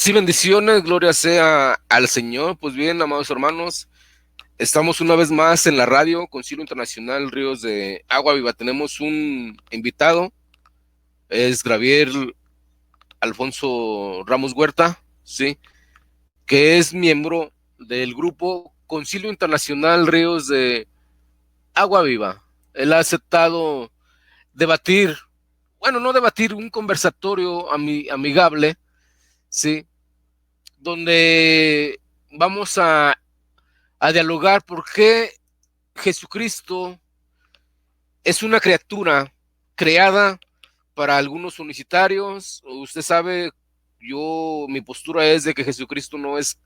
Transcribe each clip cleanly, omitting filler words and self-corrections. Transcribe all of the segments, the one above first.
Sí, bendiciones, gloria sea al Señor. Pues bien, amados hermanos, estamos una vez más en la radio, Concilio Internacional Ríos de Agua Viva. Tenemos un invitado, es Javier Alfonso Ramos Huerta, sí, que es miembro del grupo Concilio Internacional Ríos de Agua Viva. Él ha aceptado debatir, bueno, no debatir, un conversatorio amigable, sí, donde vamos a dialogar por qué Jesucristo es una criatura creada para algunos unicitarios. Usted sabe, mi postura es de que Jesucristo no es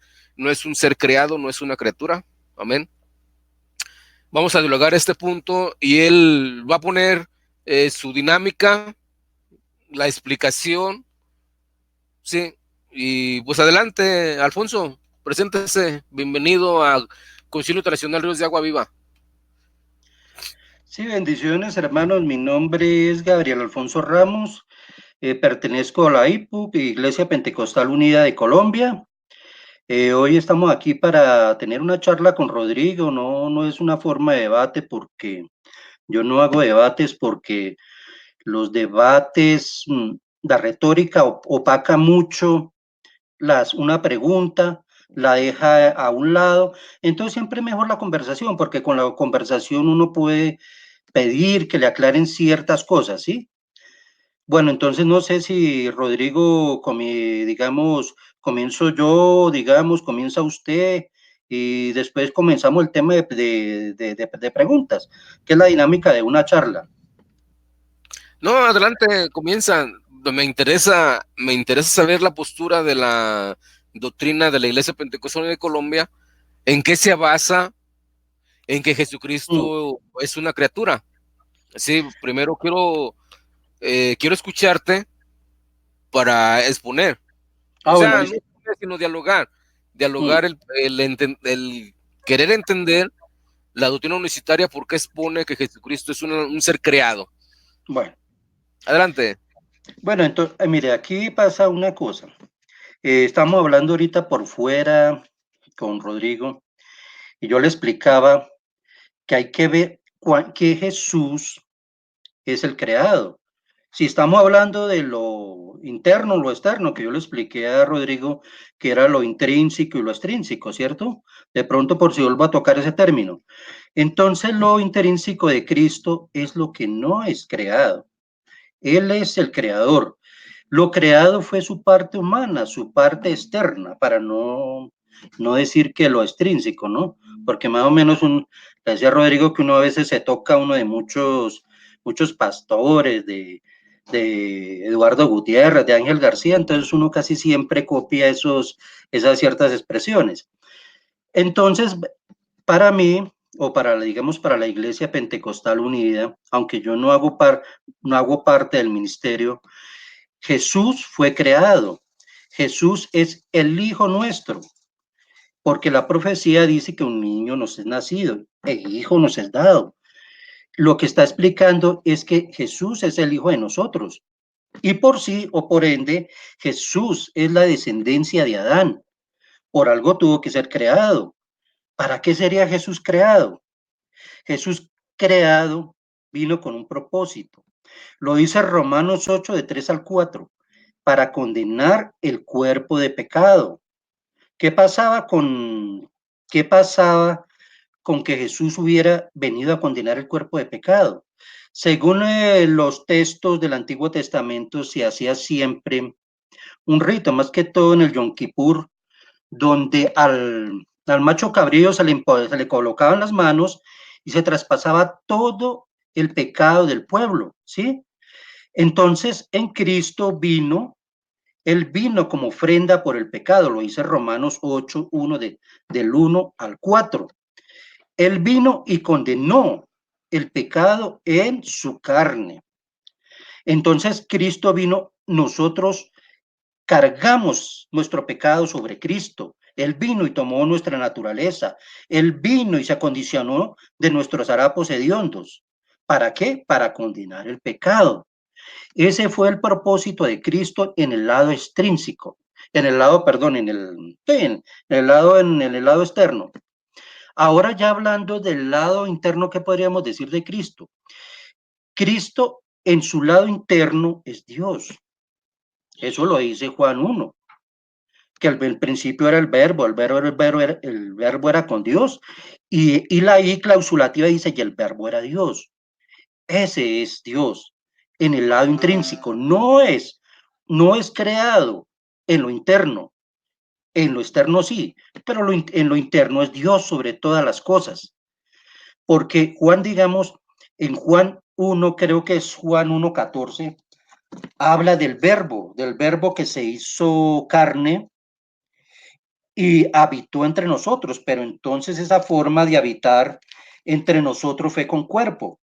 un ser creado, no es una criatura. Amén. Vamos a dialogar este punto y él va a poner su dinámica, la explicación, sí. Y pues adelante, Alfonso, preséntese. Bienvenido a Concilio Internacional Ríos de Agua Viva. Sí, bendiciones, hermanos. Mi nombre es Gabriel Alfonso Ramos. Pertenezco a la IPUC, Iglesia Pentecostal Unida de Colombia. Hoy estamos aquí para tener una charla con Rodrigo. No es una forma de debate porque yo no hago debates porque los debates, la retórica opaca mucho una pregunta, la deja a un lado. Entonces siempre es mejor la conversación porque con la conversación uno puede pedir que le aclaren ciertas cosas, ¿sí? Bueno, entonces no sé si Rodrigo, digamos, comienzo yo, digamos, comienza usted y después comenzamos el tema de preguntas, que es la dinámica de una charla. No, adelante, comienza. Me interesa saber la postura de la doctrina de la Iglesia Pentecostal de Colombia, en qué se basa en que Mm. Jesucristo es una criatura. Sí, primero quiero escucharte para exponer. O Bueno, sea, no listo. exponer, sino dialogar. Dialogar Mm. el querer entender la doctrina unicitaria, por qué expone que Jesucristo es un ser creado. Bueno, Adelante. bueno, entonces, mire, aquí pasa una cosa. Estamos hablando ahorita por fuera con Rodrigo y yo le explicaba que hay que ver que Jesús es el creado. Si estamos hablando de lo interno, lo externo, que yo le expliqué a Rodrigo que era lo intrínseco y lo extrínseco, ¿cierto? De pronto por si vuelvo a tocar ese término. Entonces lo intrínseco de Cristo es lo que no es creado. Él es el creador. Lo creado fue su parte humana, su parte externa, para no decir que lo extrínseco, ¿no? Porque más o menos le decía Rodrigo que uno a veces se toca uno de muchos pastores, de Eduardo Gutiérrez, de Ángel García, entonces uno casi siempre copia esas ciertas expresiones. Entonces, para mí, o digamos, para la Iglesia Pentecostal Unida, aunque yo no hago parte del ministerio, Jesús fue creado. Jesús es el Hijo nuestro, porque la profecía dice que un niño nos es nacido, el Hijo nos es dado. Lo que está explicando es que Jesús es el Hijo de nosotros. Y por sí o por ende, Jesús es la descendencia de Adán. Por algo tuvo que ser creado. ¿Para qué sería Jesús creado? Jesús creado vino con un propósito. Lo dice Romanos 8, de 3 al 4, para condenar el cuerpo de pecado. ¿Qué pasaba qué pasaba con que Jesús hubiera venido a condenar el cuerpo de pecado? Según los textos del Antiguo Testamento, se hacía siempre un rito, más que todo en el Yom Kippur, donde al macho cabrío se le colocaban las manos y se traspasaba todo el pecado del pueblo, ¿sí? Entonces, en Cristo él vino como ofrenda por el pecado, lo dice Romanos 8, del 1 al 4. Él vino y condenó el pecado en su carne. Entonces, Cristo vino, nosotros cargamos nuestro pecado sobre Cristo. Él vino y tomó nuestra naturaleza. Él vino y se acondicionó de nuestros harapos hediondos. ¿Para qué? Para condenar el pecado. Ese fue el propósito de Cristo en el lado extrínseco. en el lado, perdón, en el lado externo. Ahora ya hablando del lado interno, ¿qué podríamos decir de Cristo? Cristo en su lado interno es Dios. Eso lo dice Juan 1, que el principio era el verbo era con Dios, y la I clausulativa dice que el verbo era Dios. Ese es Dios en el lado intrínseco, no es creado en lo interno, en lo externo sí, pero en lo interno es Dios sobre todas las cosas. Porque Juan, digamos, en Juan 1, creo que es Juan 1:14, habla del verbo que se hizo carne y habitó entre nosotros, pero entonces esa forma de habitar entre nosotros fue con cuerpo.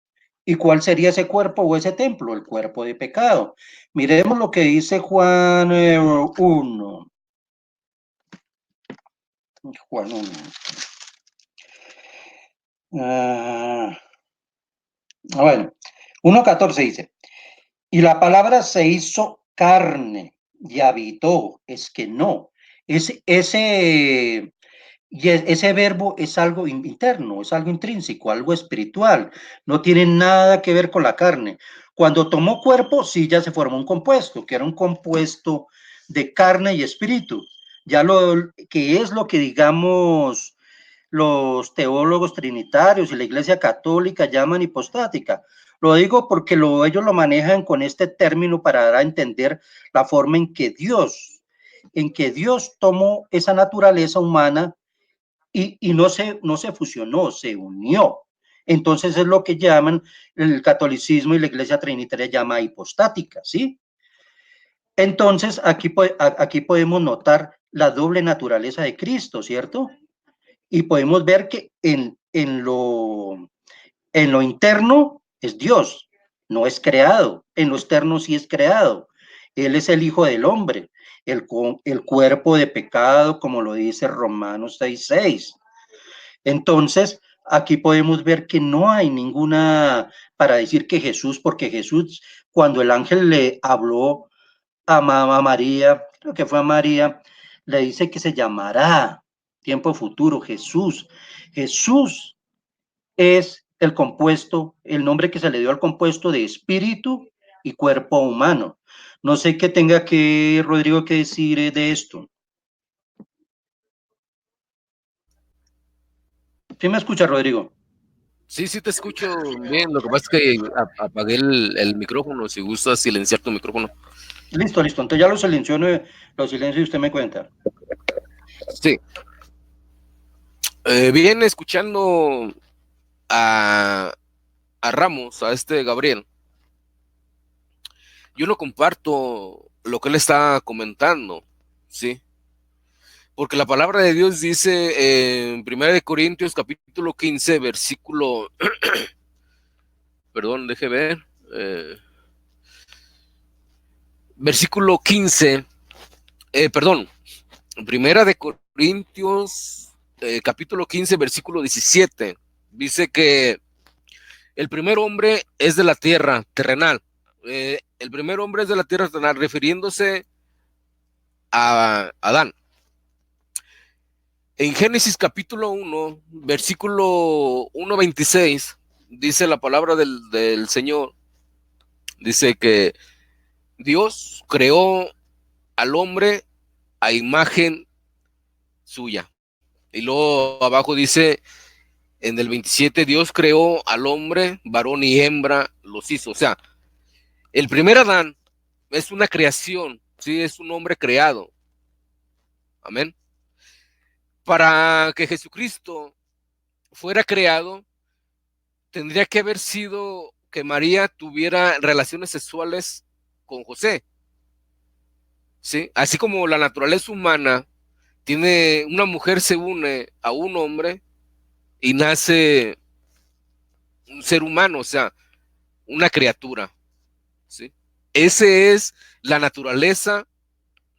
¿Y cuál sería ese cuerpo o ese templo? El cuerpo de pecado. Miremos lo que dice Juan 1. Juan 1. Bueno, 1:14 dice, y la palabra se hizo carne y habitó. Es que no. Ese ese verbo es algo interno, es algo intrínseco, algo espiritual. No tiene nada que ver con la carne. Cuando tomó cuerpo, sí, ya se formó un compuesto, que era un compuesto de carne y espíritu. Ya lo que es lo que digamos los teólogos trinitarios y la Iglesia Católica llaman hipostática. Lo digo porque ellos lo manejan con este término para dar a entender la forma en que Dios tomó esa naturaleza humana y no se fusionó, se unió. Entonces es lo que llaman el catolicismo y la Iglesia Trinitaria llama hipostática, ¿sí? Entonces aquí podemos notar la doble naturaleza de Cristo, ¿cierto? Y podemos ver que en lo interno es Dios, no es creado, en lo externo sí es creado. Él es el Hijo del Hombre, el cuerpo de pecado, como lo dice Romanos 6:6. Entonces, aquí podemos ver que no hay ninguna, para decir que Jesús, porque Jesús, cuando el ángel le habló a María, creo que fue a María, le dice que se llamará tiempo futuro Jesús. Jesús es el compuesto, el nombre que se le dio al compuesto de espíritu y cuerpo humano. No sé qué tenga que Rodrigo que decir de esto. ¿Sí me escucha, Rodrigo? Sí, sí te escucho bien. Lo que pasa es que apagué el micrófono. Si gustas silenciar tu micrófono. Listo, listo. Entonces ya lo silencio y usted me cuenta. Sí. Bien, escuchando a Ramos, a este Gabriel, yo no comparto lo que él está comentando, ¿sí? Porque la palabra de Dios dice en 1 Corintios capítulo 15, versículo, perdón, deje ver, versículo 15, perdón, 1 Corintios capítulo 15, versículo 17, dice que el primer hombre es de la tierra terrenal. El primer hombre es de la tierra terrenal, refiriéndose a Adán. En Génesis capítulo 1, versículo 1:26, dice la palabra del Señor, dice que Dios creó al hombre a imagen suya. Y luego abajo dice, en el 27, Dios creó al hombre, varón y hembra los hizo. O sea, el primer Adán es una creación, sí, es un hombre creado. Amén. Para que Jesucristo fuera creado, tendría que haber sido que María tuviera relaciones sexuales con José, ¿sí? Así como la naturaleza humana tiene, una mujer se une a un hombre y nace un ser humano, o sea, una criatura, ¿sí? Ese es la naturaleza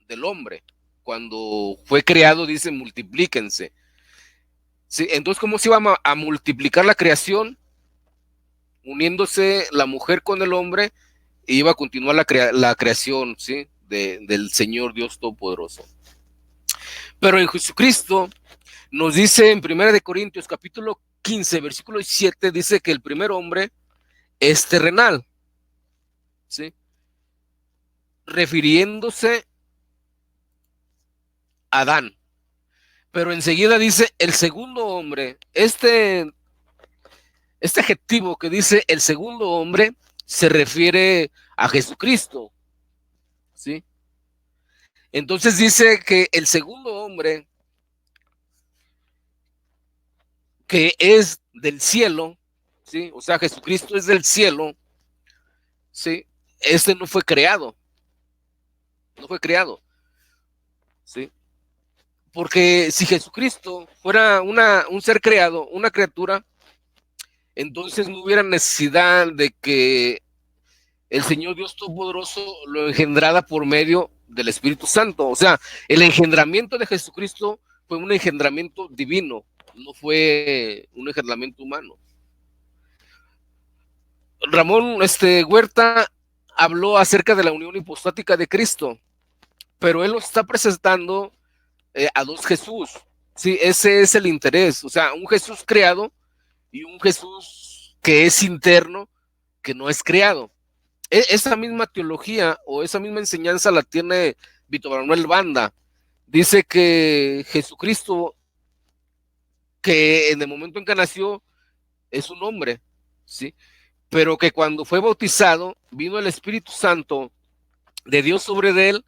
del hombre. Cuando fue creado, dice, multiplíquense. ¿Sí? Entonces, ¿cómo se iba a multiplicar la creación? Uniéndose la mujer con el hombre y iba a continuar la creación, ¿sí? del Señor Dios Todopoderoso. Pero en Jesucristo nos dice en 1 Corintios capítulo 15, versículo 7, dice que el primer hombre es terrenal, ¿sí? Refiriéndose a Adán. Pero enseguida dice el segundo hombre. Este adjetivo que dice el segundo hombre se refiere a Jesucristo, ¿sí? Entonces dice que el segundo hombre, que es del cielo, ¿sí? O sea, Jesucristo es del cielo, ¿sí? Este no fue creado, ¿sí? Porque si Jesucristo fuera un ser creado, una criatura, entonces no hubiera necesidad de que el Señor Dios Todopoderoso lo engendrara por medio del Espíritu Santo. O sea, el engendramiento de Jesucristo fue un engendramiento divino, no fue un engendramiento humano. Ramón Huerta habló acerca de la unión hipostática de Cristo, pero él lo está presentando a dos Jesús. Sí, ese es el interés. O sea, un Jesús creado y un Jesús que es interno, que no es creado. Esa misma teología o esa misma enseñanza la tiene Víctor Manuel Banda. Dice que Jesucristo, que en el momento en que nació, es un hombre, ¿sí? Pero que cuando fue bautizado, vino el Espíritu Santo de Dios sobre él,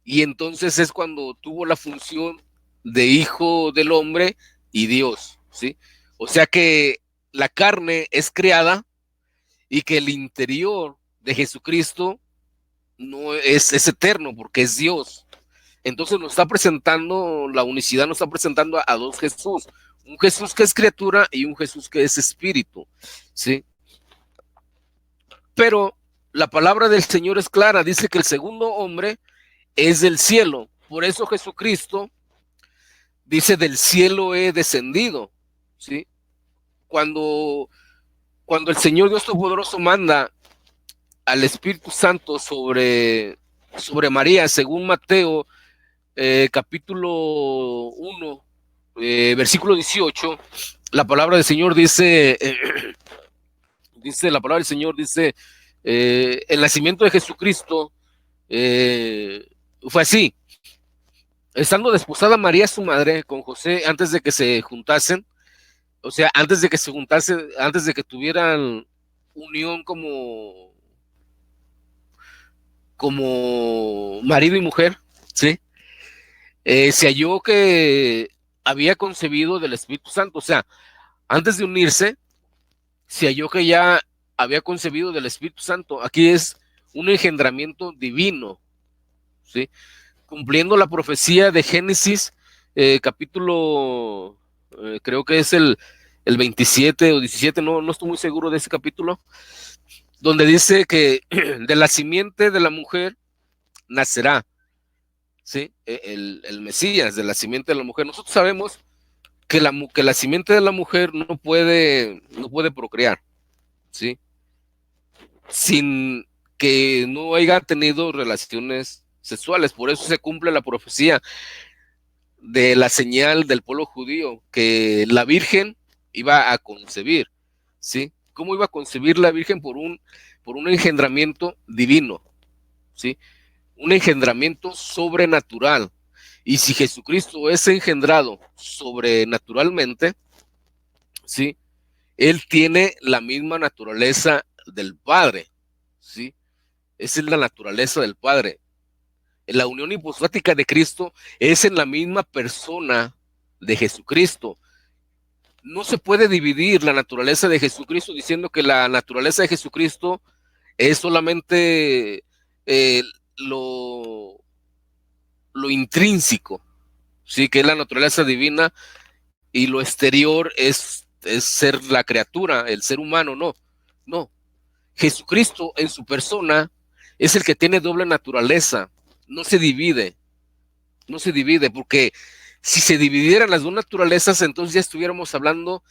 y entonces es cuando tuvo la función de hijo del hombre y Dios, ¿sí? O sea que la carne es creada y que el interior de Jesucristo no es eterno porque es Dios. Entonces nos está presentando, la unicidad nos está presentando a dos Jesús, un Jesús que es criatura y un Jesús que es espíritu, ¿sí? Pero la palabra del Señor es clara, dice que el segundo hombre es del cielo. Por eso Jesucristo dice: del cielo he descendido, ¿sí? Cuando el Señor Dios Todopoderoso manda al Espíritu Santo sobre María, según Mateo capítulo 1, versículo 18, la palabra del Señor dice, el nacimiento de Jesucristo fue así: estando desposada María su madre con José, antes de que se juntasen, o sea, antes de que tuvieran unión como marido y mujer, ¿sí? Se halló que había concebido del Espíritu Santo. O sea, antes de unirse, se halló que ya había concebido del Espíritu Santo. Aquí es un engendramiento divino, ¿sí? Cumpliendo la profecía de Génesis, capítulo, creo que es el 27 o 17, no estoy muy seguro de ese capítulo, donde dice que de la simiente de la mujer nacerá, ¿sí? El Mesías, de la simiente de la mujer. Nosotros sabemos que la simiente de la mujer no puede procrear, ¿sí? Sin que no haya tenido relaciones sexuales. Por eso se cumple la profecía de la señal del pueblo judío, que la Virgen iba a concebir, ¿sí? ¿Cómo iba a concebir la Virgen? Por un engendramiento divino, ¿sí? Un engendramiento sobrenatural. Y si Jesucristo es engendrado sobrenaturalmente, ¿sí? Él tiene la misma naturaleza del Padre, ¿sí? Esa es la naturaleza del Padre. La unión hipostática de Cristo es en la misma persona de Jesucristo. No se puede dividir la naturaleza de Jesucristo diciendo que la naturaleza de Jesucristo es solamente lo intrínseco, ¿sí? Que es la naturaleza divina, y lo exterior es ser la criatura, el ser humano. No. Jesucristo en su persona es el que tiene doble naturaleza. No se divide, porque si se dividieran las dos naturalezas, entonces ya estuviéramos hablando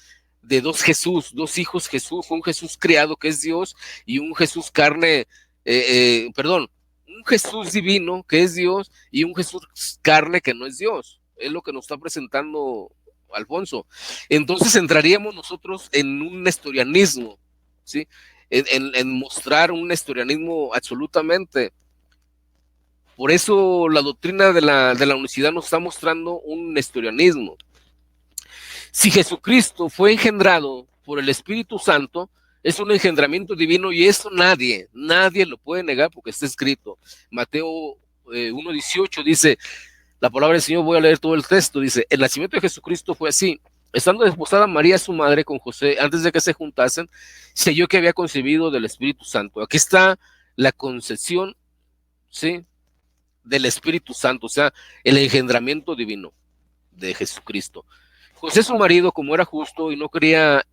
de dos Jesús, dos hijos Jesús, un Jesús creado que es Dios y un Jesús carne, un un Jesús divino que es Dios y un Jesús carne que no es Dios. Es lo que nos está presentando Alfonso. Entonces entraríamos nosotros en un nestorianismo, ¿sí? En mostrar un nestorianismo absolutamente. Por eso la doctrina de la unicidad nos está mostrando un nestorianismo. Si Jesucristo fue engendrado por el Espíritu Santo, es un engendramiento divino y eso nadie lo puede negar porque está escrito. Mateo 1:18 dice, la palabra del Señor, voy a leer todo el texto, dice, el nacimiento de Jesucristo fue así. Estando desposada María, su madre, con José, antes de que se juntasen, se halló que había concebido del Espíritu Santo. Aquí está la concepción, ¿sí?, del Espíritu Santo, o sea, el engendramiento divino de Jesucristo. José, su marido, como era justo y no quería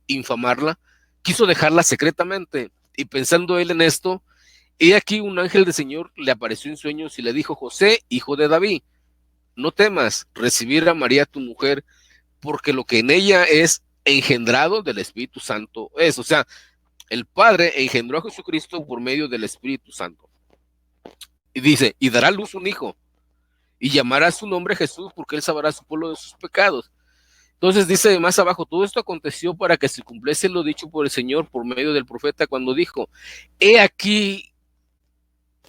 infamarla, quiso dejarla secretamente. Y pensando él en esto, he aquí un ángel del Señor le apareció en sueños y le dijo, José, hijo de David, no temas recibir a María tu mujer, porque lo que en ella es engendrado del Espíritu Santo es. O sea, el Padre engendró a Jesucristo por medio del Espíritu Santo. Y dice, y dará a luz un hijo, y llamará su nombre Jesús, porque él salvará a su pueblo de sus pecados. Entonces dice más abajo, todo esto aconteció para que se cumpliese lo dicho por el Señor por medio del profeta cuando dijo, he aquí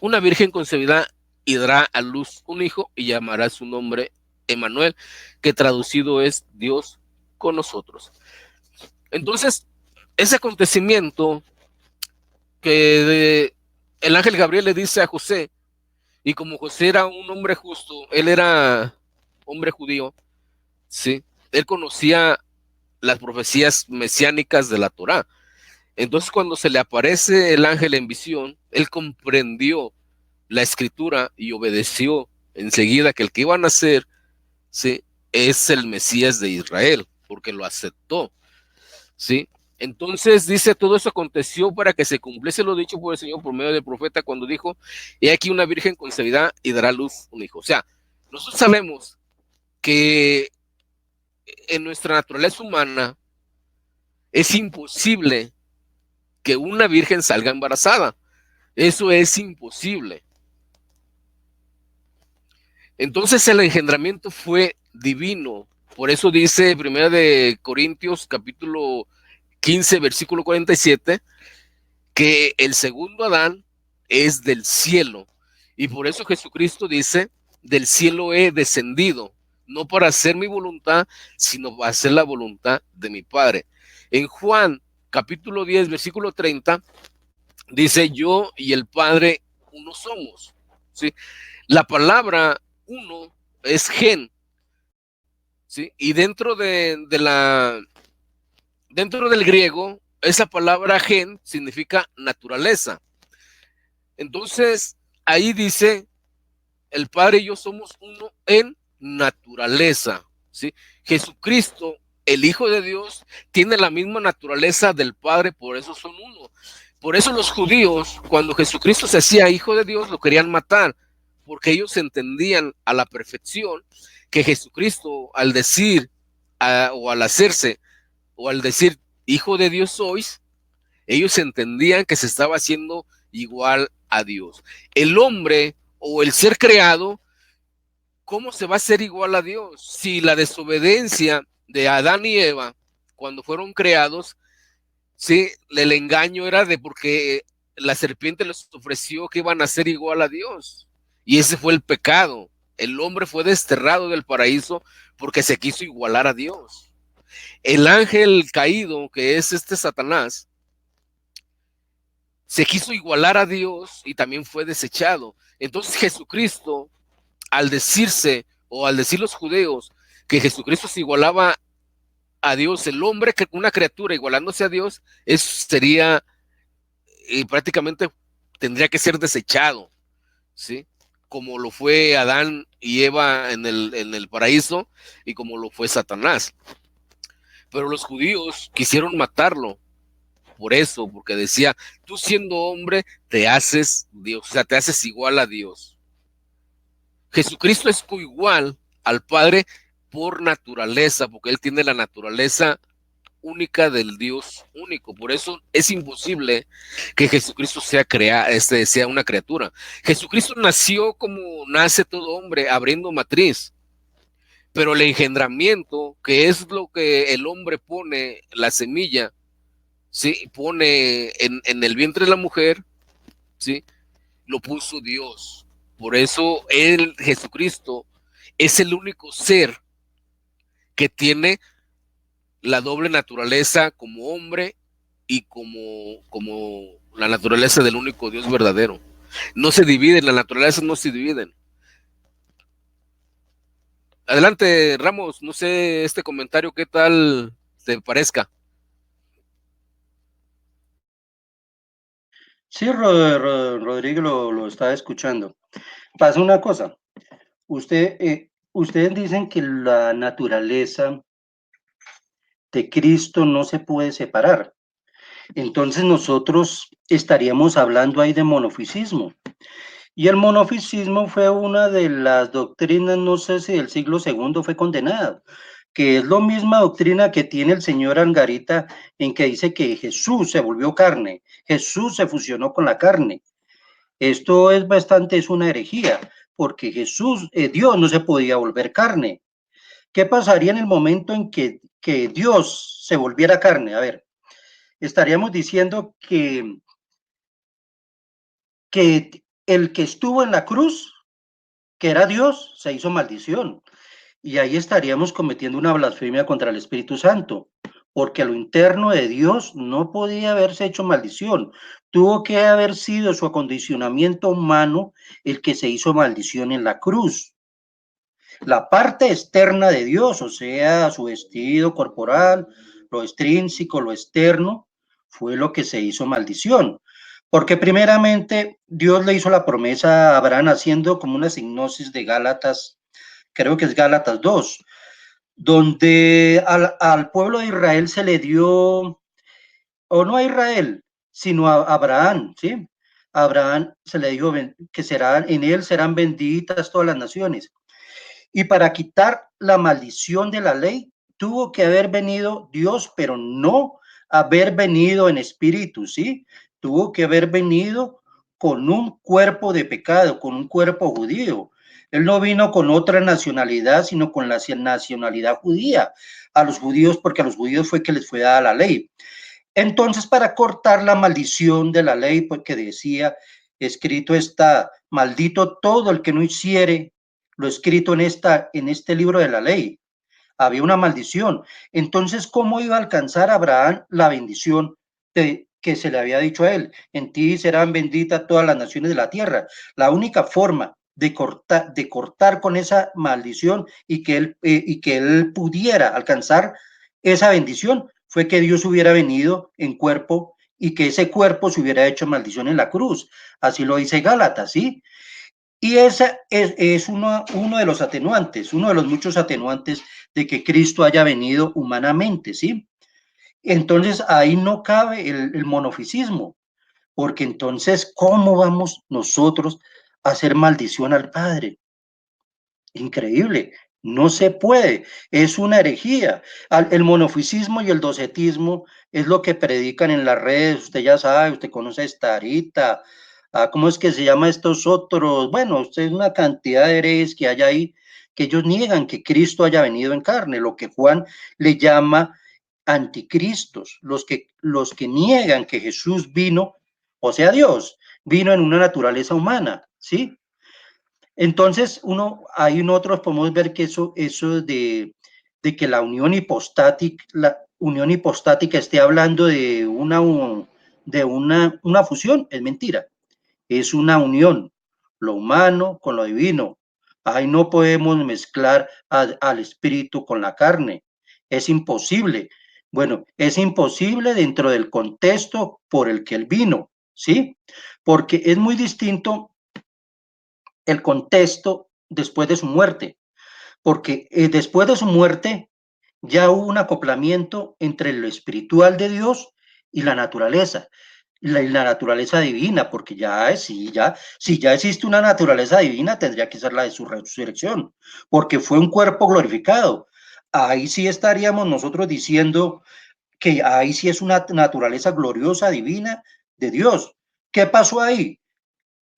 una virgen concebirá y dará a luz un hijo y llamará su nombre Emmanuel, que traducido es Dios con nosotros. Entonces, ese acontecimiento que el ángel Gabriel le dice a José, y como José era un hombre justo, él era hombre judío, ¿sí? Él conocía las profecías mesiánicas de la Torá. Entonces, cuando se le aparece el ángel en visión, él comprendió la escritura y obedeció enseguida que el que iba a nacer, ¿sí?, es el Mesías de Israel, porque lo aceptó, ¿sí? Entonces dice, todo eso aconteció para que se cumpliese lo dicho por el Señor por medio del profeta cuando dijo, he aquí una virgen concebirá y dará a luz un hijo. O sea, nosotros sabemos que en nuestra naturaleza humana es imposible que una virgen salga embarazada. Eso es imposible. Entonces el engendramiento fue divino. Por eso dice 1 de Corintios capítulo 15, versículo 47, que el segundo Adán es del cielo. Y por eso Jesucristo dice, del cielo he descendido, no para hacer mi voluntad, sino para hacer la voluntad de mi Padre. En Juan capítulo 10, versículo 30, dice, yo y el Padre uno somos, ¿sí? La palabra uno es gen, ¿sí? Y dentro dentro del griego, esa palabra gen significa naturaleza. Entonces, ahí dice, el Padre y yo somos uno en naturaleza, ¿sí? Jesucristo, el Hijo de Dios, tiene la misma naturaleza del Padre, por eso son uno. Por eso los judíos, cuando Jesucristo se hacía Hijo de Dios, lo querían matar, porque ellos entendían a la perfección que Jesucristo, al decir o al hacerse o al decir Hijo de Dios sois, ellos entendían que se estaba haciendo igual a Dios. El hombre o el ser creado, ¿cómo se va a hacer igual a Dios? Si la desobediencia de Adán y Eva, cuando fueron creados, sí, el engaño era de porque la serpiente les ofreció que iban a ser igual a Dios. Y ese fue el pecado. El hombre fue desterrado del paraíso porque se quiso igualar a Dios. El ángel caído, que es Satanás, se quiso igualar a Dios y también fue desechado. Entonces Jesucristo, al decirse o al decir los judíos que Jesucristo se igualaba a Dios, el hombre, una criatura igualándose a Dios, eso sería y prácticamente tendría que ser desechado, ¿sí? Como lo fue Adán y Eva en el paraíso y como lo fue Satanás. Pero los judíos quisieron matarlo por eso, porque decía, tú siendo hombre te haces Dios, o sea, te haces igual a Dios. Jesucristo es coigual al Padre por naturaleza, porque él tiene la naturaleza única del Dios único. Por eso es imposible que Jesucristo sea una criatura. Jesucristo nació como nace todo hombre, abriendo matriz. Pero el engendramiento, que es lo que el hombre pone, la semilla, ¿sí? Pone en el vientre de la mujer, ¿sí? Lo puso Dios. Por eso Jesucristo, es el único ser que tiene la doble naturaleza como hombre y como la naturaleza del único Dios verdadero. No se dividen, las naturalezas no se dividen. Adelante, Ramos, no sé este comentario qué tal te parezca. Sí, Rodrigo lo estaba escuchando. Pasa una cosa. Ustedes dicen que la naturaleza de Cristo no se puede separar. Entonces nosotros estaríamos hablando ahí de monofisismo. Y el monofisismo fue una de las doctrinas, no sé si del siglo segundo fue condenada, que es la misma doctrina que tiene el señor Angarita en que dice que Jesús se volvió carne, Jesús se fusionó con la carne. Esto es una herejía, porque Jesús, Dios no se podía volver carne. ¿Qué pasaría en el momento en que Dios se volviera carne? A ver, estaríamos diciendo que el que estuvo en la cruz, que era Dios, se hizo maldición. Y ahí estaríamos cometiendo una blasfemia contra el Espíritu Santo, porque a lo interno de Dios no podía haberse hecho maldición. Tuvo que haber sido su acondicionamiento humano el que se hizo maldición en la cruz. La parte externa de Dios, o sea, su vestido corporal, lo extrínseco, lo externo, fue lo que se hizo maldición. Porque primeramente Dios le hizo la promesa a Abraham haciendo como una signosis de Gálatas, creo que es Gálatas 2, donde al pueblo de Israel se le dio, o no a Israel, sino a Abraham, ¿sí? A Abraham se le dijo que en él serán benditas todas las naciones. Y para quitar la maldición de la ley, tuvo que haber venido Dios, pero no haber venido en espíritu, ¿sí? Tuvo que haber venido con un cuerpo de pecado, con un cuerpo judío. Él no vino con otra nacionalidad, sino con la nacionalidad judía. A los judíos, porque a los judíos fue que les fue dada la ley. Entonces, para cortar la maldición de la ley, porque decía, escrito está, maldito todo el que no hiciere lo escrito en este libro de la ley. Había una maldición. Entonces, ¿cómo iba a alcanzar a Abraham la bendición que se le había dicho a él? En ti serán benditas todas las naciones de la tierra. La única forma de cortar con esa maldición y que él pudiera alcanzar esa bendición fue que Dios hubiera venido en cuerpo y que ese cuerpo se hubiera hecho maldición en la cruz. Así lo dice Gálatas, ¿sí? Y ese es uno de los atenuantes, uno de los muchos atenuantes de que Cristo haya venido humanamente, ¿sí? Entonces ahí no cabe el monofisismo, porque entonces, ¿cómo vamos nosotros a hacer maldición al Padre? Increíble, no se puede, es una herejía. El monofisismo y el docetismo es lo que predican en las redes, usted ya sabe, usted conoce a Starita, ¿cómo es que se llama estos otros? Bueno, usted es una cantidad de herejes que hay ahí, que ellos niegan que Cristo haya venido en carne, lo que Juan le llama anticristos, los que niegan que Jesús vino, o sea, Dios, vino en una naturaleza humana, ¿sí? Entonces, ahí nosotros podemos ver que eso de que la unión hipostática esté hablando de una fusión, es mentira. Es una unión, lo humano con lo divino. Ahí no podemos mezclar al espíritu con la carne. Es imposible. Bueno, es imposible dentro del contexto por el que él vino, ¿sí? Porque es muy distinto el contexto después de su muerte, porque después de su muerte ya hubo un acoplamiento entre lo espiritual de Dios y la naturaleza, la naturaleza divina, porque si ya existe una naturaleza divina, tendría que ser la de su resurrección, porque fue un cuerpo glorificado. Ahí sí estaríamos nosotros diciendo que ahí sí es una naturaleza gloriosa, divina de Dios. ¿Qué pasó ahí?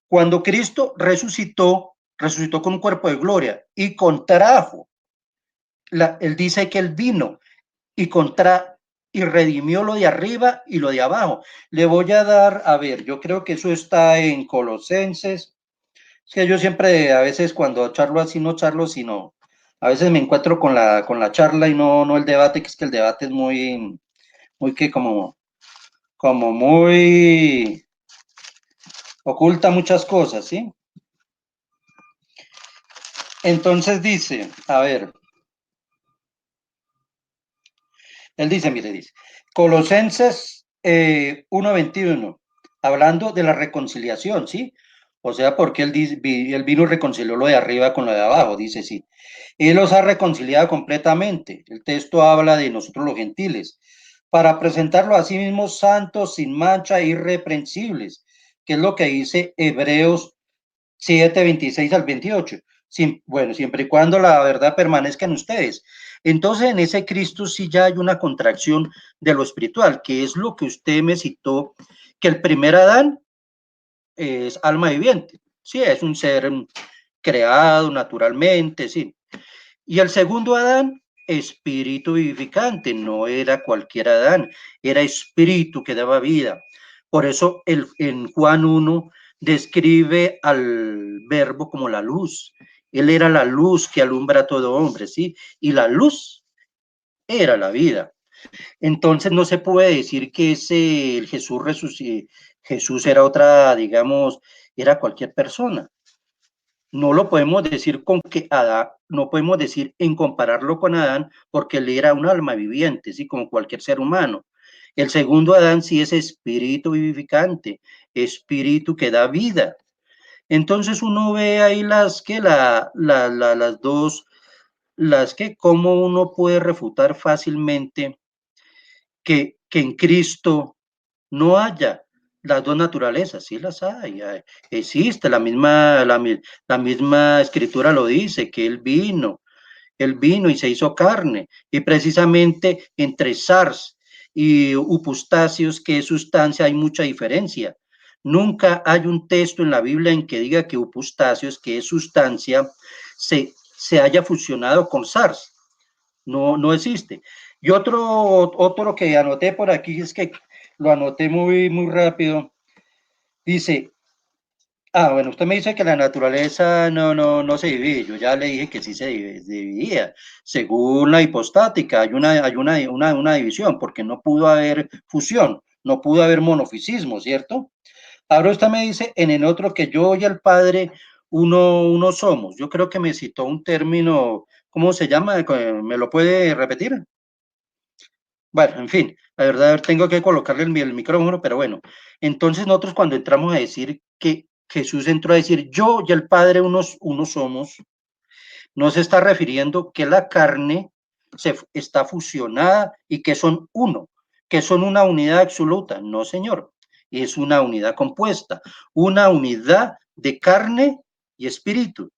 Cuando Cristo resucitó con un cuerpo de gloria y contrajo, él dice que él vino y y redimió lo de arriba y lo de abajo. Le voy a dar, a ver, yo creo que eso está en Colosenses. Es que yo siempre, a veces cuando charlo así, no charlo, sino a veces me encuentro con la charla y no el debate, que es que el debate es muy que como muy oculta muchas cosas, ¿sí? Entonces dice, a ver, él dice, mire, dice, Colosenses 1:21, hablando de la reconciliación, ¿sí? O sea, porque él vino y reconcilió lo de arriba con lo de abajo, dice, sí. Él los ha reconciliado completamente. El texto habla de nosotros los gentiles, para presentarlo a sí mismos santos, sin mancha, irreprensibles, que es lo que dice Hebreos 7:26 al 28. Bueno, siempre y cuando la verdad permanezca en ustedes. Entonces, en ese Cristo sí ya hay una contracción de lo espiritual, que es lo que usted me citó, que el primer Adán es alma viviente, sí, es un ser creado naturalmente, sí. Y el segundo Adán, espíritu vivificante, no era cualquier Adán, era espíritu que daba vida. Por eso en Juan 1 describe al verbo como la luz. Él era la luz que alumbra a todo hombre, ¿sí? Y la luz era la vida. Entonces no se puede decir que el Jesús era otra, digamos, era cualquier persona. No lo podemos decir con que Adán, no podemos decir en compararlo con Adán, porque él era un alma viviente, ¿sí? Como cualquier ser humano. El segundo Adán sí es espíritu vivificante, espíritu que da vida. Entonces uno ve ahí las dos, las que cómo uno puede refutar fácilmente que en Cristo no haya las dos naturalezas, sí las hay, existe, la misma escritura lo dice, que él vino y se hizo carne, y precisamente entre SARS y upustáceos, que es sustancia, hay mucha diferencia. Nunca hay un texto en la Biblia en que diga que upustáceos, que es sustancia, se haya fusionado con SARS. No existe. Y otro que anoté por aquí, es que lo anoté muy rápido, dice, bueno, usted me dice que la naturaleza no se divide, yo ya le dije que sí dividía, según la hipostática, hay una división, porque no pudo haber fusión, no pudo haber monofisismo, ¿cierto? Ahora usted me dice en el otro que yo y el Padre uno somos. Yo creo que me citó un término, ¿cómo se llama? ¿Me lo puede repetir? Bueno, en fin, la verdad tengo que colocarle el micrófono, pero bueno. Entonces nosotros cuando entramos a decir que Jesús entró a decir yo y el Padre uno somos, no se está refiriendo que la carne está fusionada y que son uno, que son una unidad absoluta. No, señor, es una unidad compuesta, una unidad de carne y espíritu.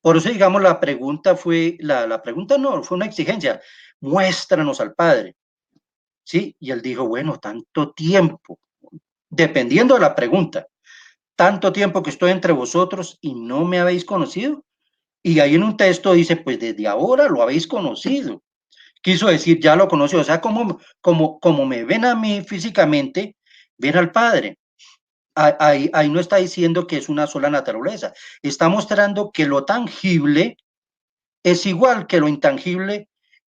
Por eso, digamos, la pregunta la pregunta no, fue una exigencia, muéstranos al Padre. ¿Sí? Y él dijo, bueno, tanto tiempo, dependiendo de la pregunta, tanto tiempo que estoy entre vosotros y no me habéis conocido. Y ahí en un texto dice, pues desde ahora lo habéis conocido. Quiso decir, ya lo conoció, o sea, como me ven a mí físicamente, ven al Padre. Ahí no está diciendo que es una sola naturaleza, está mostrando que lo tangible es igual que lo intangible,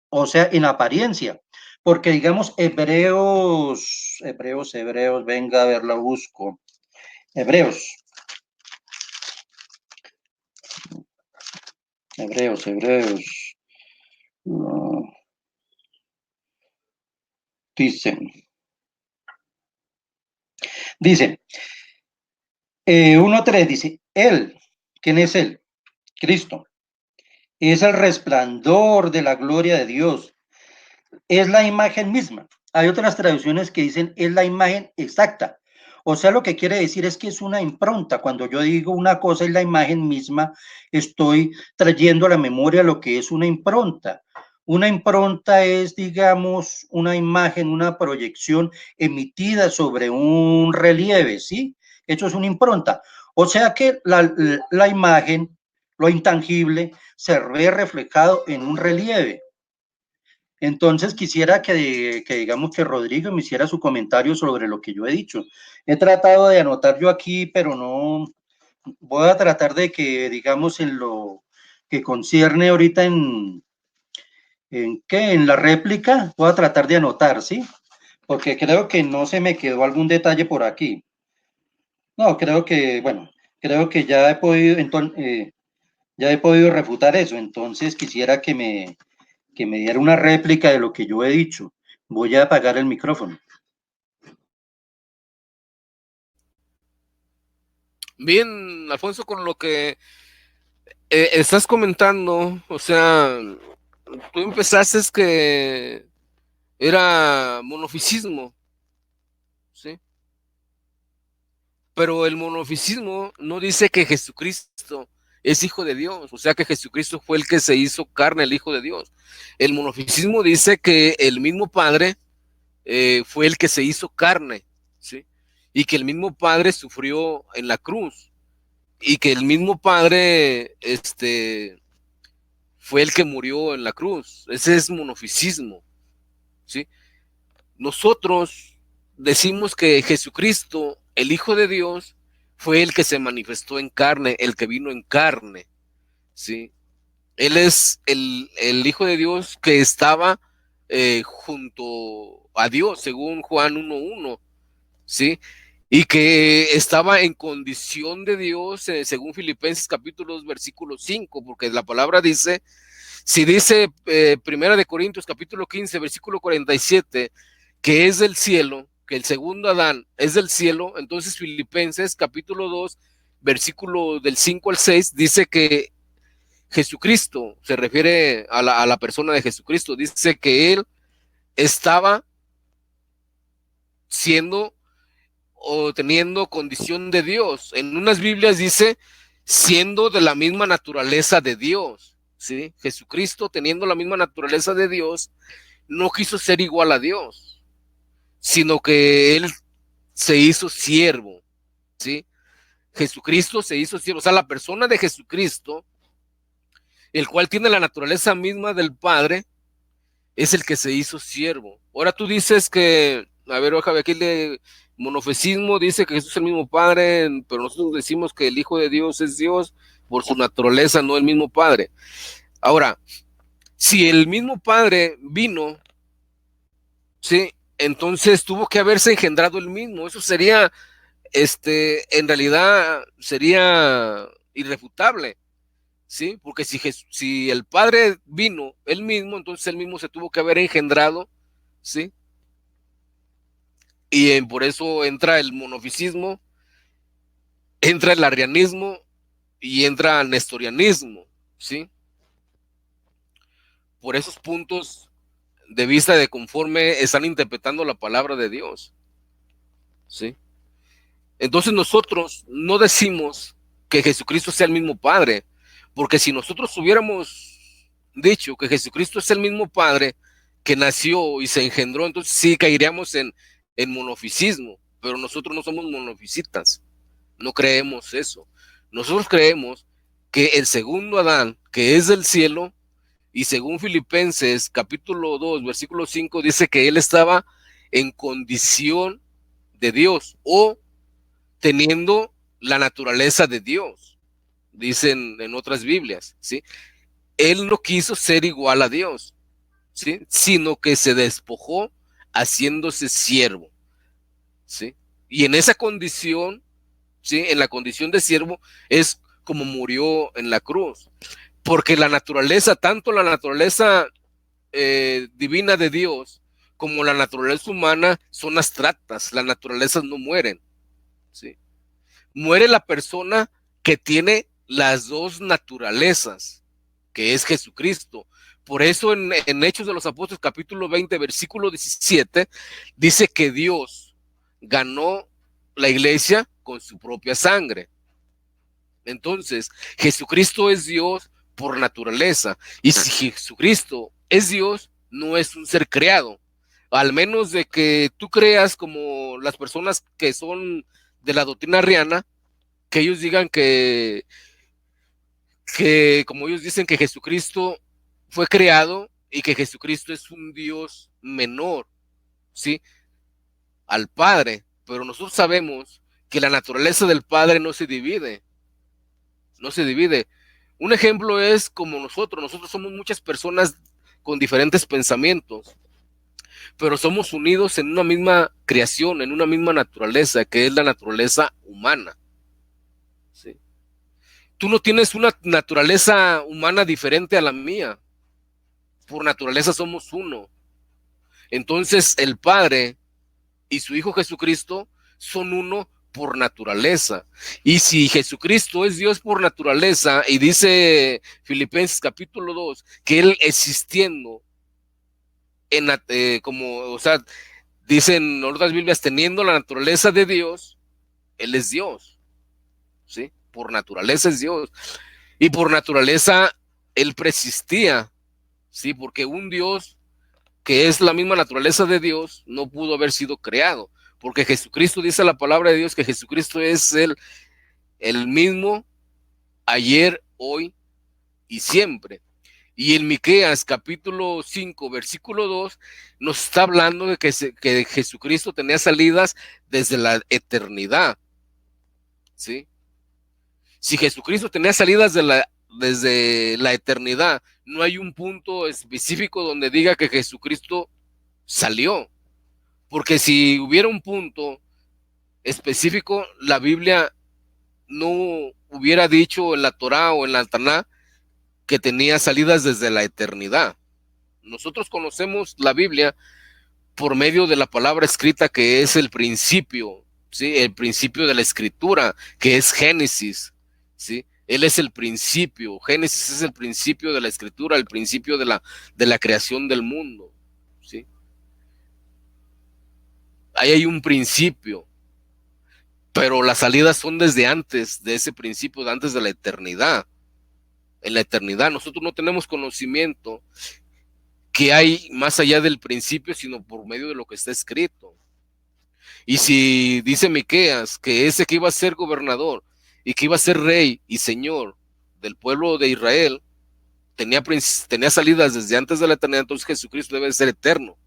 o sea, en apariencia. Porque digamos, venga a ver, la busco. Hebreos, Hebreos. No, dice, dice, 1:3 dice, Él, ¿quién es Él? Cristo, es el resplandor de la gloria de Dios, es la imagen misma. Hay otras traducciones que dicen es la imagen exacta. O sea, lo que quiere decir es que es una impronta. Cuando yo digo una cosa es la imagen misma, estoy trayendo a la memoria lo que es una impronta. Una impronta es, digamos, una imagen, una proyección emitida sobre un relieve, ¿sí? Eso es una impronta. O sea que la imagen, lo intangible, se ve reflejado en un relieve. Entonces quisiera que digamos que Rodrigo me hiciera su comentario sobre lo que yo he dicho. He tratado de anotar yo aquí, pero no, voy a tratar de que, digamos, en lo que concierne ahorita en la réplica, voy a tratar de anotar, ¿sí? Porque creo que no se me quedó algún detalle por aquí. No, creo que, bueno, creo que ya he podido refutar eso, entonces quisiera que me diera una réplica de lo que yo he dicho. Voy a apagar el micrófono. Bien, Alfonso, con lo que estás comentando, o sea, tú empezaste que era monofisismo, ¿sí? Pero el monofisismo no dice que Jesucristo es hijo de Dios, o sea que Jesucristo fue el que se hizo carne, el hijo de Dios. El monofisismo dice que el mismo Padre fue el que se hizo carne, ¿sí? Y que el mismo Padre sufrió en la cruz, y que el mismo Padre, fue el que murió en la cruz. Ese es monofisismo, ¿sí? Nosotros decimos que Jesucristo, el Hijo de Dios, fue el que se manifestó en carne, el que vino en carne, ¿sí? Él es el Hijo de Dios que estaba junto a Dios, según Juan 1:1, ¿sí? Y que estaba en condición de Dios, según Filipenses capítulo 2, versículo 5, porque la palabra dice, si dice Primera de Corintios capítulo 15, versículo 47, que es del cielo, que el segundo Adán es del cielo, entonces Filipenses capítulo 2, versículo del 5 al 6, dice que Jesucristo, se refiere a la persona de Jesucristo, dice que él estaba siendo o teniendo condición de Dios. En unas Biblias dice siendo de la misma naturaleza de Dios, ¿sí? Jesucristo, teniendo la misma naturaleza de Dios, no quiso ser igual a Dios, sino que él se hizo siervo, ¿sí? Jesucristo se hizo siervo, o sea, la persona de Jesucristo, el cual tiene la naturaleza misma del Padre, es el que se hizo siervo. Ahora tú dices que, a ver, ojalá aquí el monofisismo dice que Jesús es el mismo Padre, pero nosotros decimos que el Hijo de Dios es Dios por su naturaleza, no el mismo Padre. Ahora, si el mismo Padre vino, sí, entonces tuvo que haberse engendrado el mismo. Eso sería, en realidad, sería irrefutable, ¿sí? Porque si el Padre vino él mismo, entonces él mismo se tuvo que haber engendrado, ¿sí? Y por eso entra el monofisismo, entra el arrianismo y entra el nestorianismo, ¿sí? Por esos puntos de vista de conforme están interpretando la palabra de Dios, ¿sí? Entonces nosotros no decimos que Jesucristo sea el mismo Padre, porque si nosotros hubiéramos dicho que Jesucristo es el mismo Padre que nació y se engendró, entonces sí caeríamos en monofisismo, pero nosotros no somos monofisitas, no creemos eso. Nosotros creemos que el segundo Adán, que es del cielo, y según Filipenses capítulo 2, versículo 5, dice que él estaba en condición de Dios o teniendo la naturaleza de Dios, dicen en otras Biblias, ¿sí? Él no quiso ser igual a Dios, ¿sí? Sino que se despojó haciéndose siervo, ¿sí? Y en esa condición, ¿sí? En la condición de siervo es como murió en la cruz, porque la naturaleza, tanto la naturaleza divina de Dios como la naturaleza humana son abstractas, las naturalezas no mueren, ¿sí? Muere la persona que tiene las dos naturalezas, que es Jesucristo. Por eso en Hechos de los Apóstoles capítulo 20, versículo 17, dice que Dios ganó la iglesia con su propia sangre. Entonces, Jesucristo es Dios por naturaleza. Y si Jesucristo es Dios, no es un ser creado. Al menos de que tú creas como las personas que son de la doctrina arriana, que ellos digan que como ellos dicen que Jesucristo fue creado y que Jesucristo es un Dios menor, ¿sí? Al Padre, pero nosotros sabemos que la naturaleza del Padre no se divide, no se divide. Un ejemplo es como nosotros somos muchas personas con diferentes pensamientos, pero somos unidos en una misma creación, en una misma naturaleza, que es la naturaleza humana, ¿sí? Tú no tienes una naturaleza humana diferente a la mía, por naturaleza somos uno. Entonces el Padre y su Hijo Jesucristo son uno por naturaleza. Y si Jesucristo es Dios por naturaleza, y dice Filipenses capítulo 2, que Él existiendo en como, o sea, dicen otras Biblias, teniendo la naturaleza de Dios, Él es Dios, ¿sí? Por naturaleza es Dios. Y por naturaleza Él preexistía, ¿sí? Porque un Dios que es la misma naturaleza de Dios, no pudo haber sido creado, porque Jesucristo, dice la palabra de Dios, que Jesucristo es el mismo ayer, hoy y siempre. Y en Miqueas capítulo 5, versículo 2, nos está hablando de que Jesucristo tenía salidas desde la eternidad, ¿sí? Si Jesucristo tenía salidas desde la eternidad, no hay un punto específico donde diga que Jesucristo salió. Porque si hubiera un punto específico, la Biblia no hubiera dicho en la Torá o en la Taná que tenía salidas desde la eternidad. Nosotros conocemos la Biblia por medio de la palabra escrita, que es el principio, ¿sí? El principio de la escritura, que es Génesis, ¿sí? Él es el principio. Génesis es el principio de la escritura, el principio de la creación del mundo, ¿sí? Ahí hay un principio, pero las salidas son desde antes de ese principio, de antes de la eternidad. En la eternidad nosotros no tenemos conocimiento que hay más allá del principio, sino por medio de lo que está escrito. Y si dice Miqueas que ese que iba a ser gobernador y que iba a ser rey y señor del pueblo de Israel tenía salidas desde antes de la eternidad, entonces Jesucristo debe ser eterno.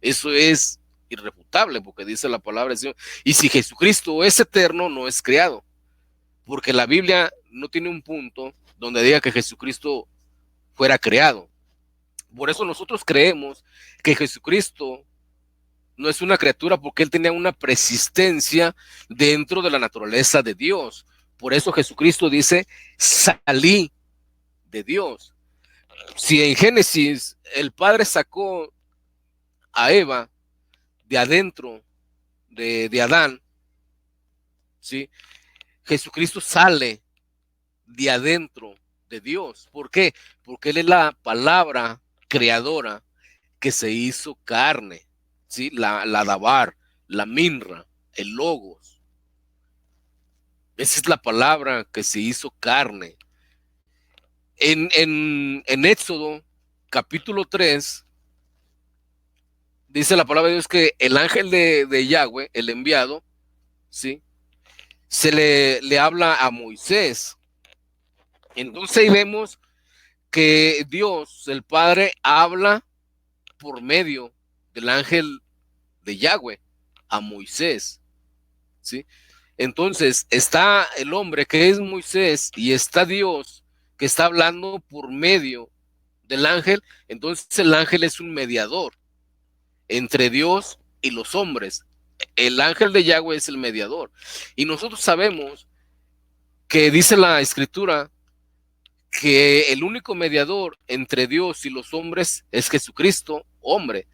Eso es irrefutable, porque dice la palabra del Señor. Y si Jesucristo es eterno, no es creado, porque la Biblia no tiene un punto donde diga que Jesucristo fuera creado. Por eso nosotros creemos que Jesucristo no es una criatura, porque Él tenía una persistencia dentro de la naturaleza de Dios. Por eso Jesucristo dice, salí de Dios. Si en Génesis el Padre sacó a Eva de adentro de Adán, ¿sí? Jesucristo sale de adentro de Dios. ¿Por qué? Porque Él es la palabra creadora que se hizo carne, ¿sí? La Dabar, la Minra, el Logos. Esa es la palabra que se hizo carne. En Éxodo, capítulo 3, dice la palabra de Dios que el ángel de Yahweh, el enviado, ¿sí? Le habla a Moisés. Entonces ahí vemos que Dios, el Padre, habla por medio del ángel de Yahweh a Moisés, ¿sí? Entonces está el hombre que es Moisés y está Dios que está hablando por medio del ángel. Entonces el ángel es un mediador entre Dios y los hombres. El ángel de Yahweh es el mediador. Y nosotros sabemos que dice la escritura que el único mediador entre Dios y los hombres es Jesucristo, hombre,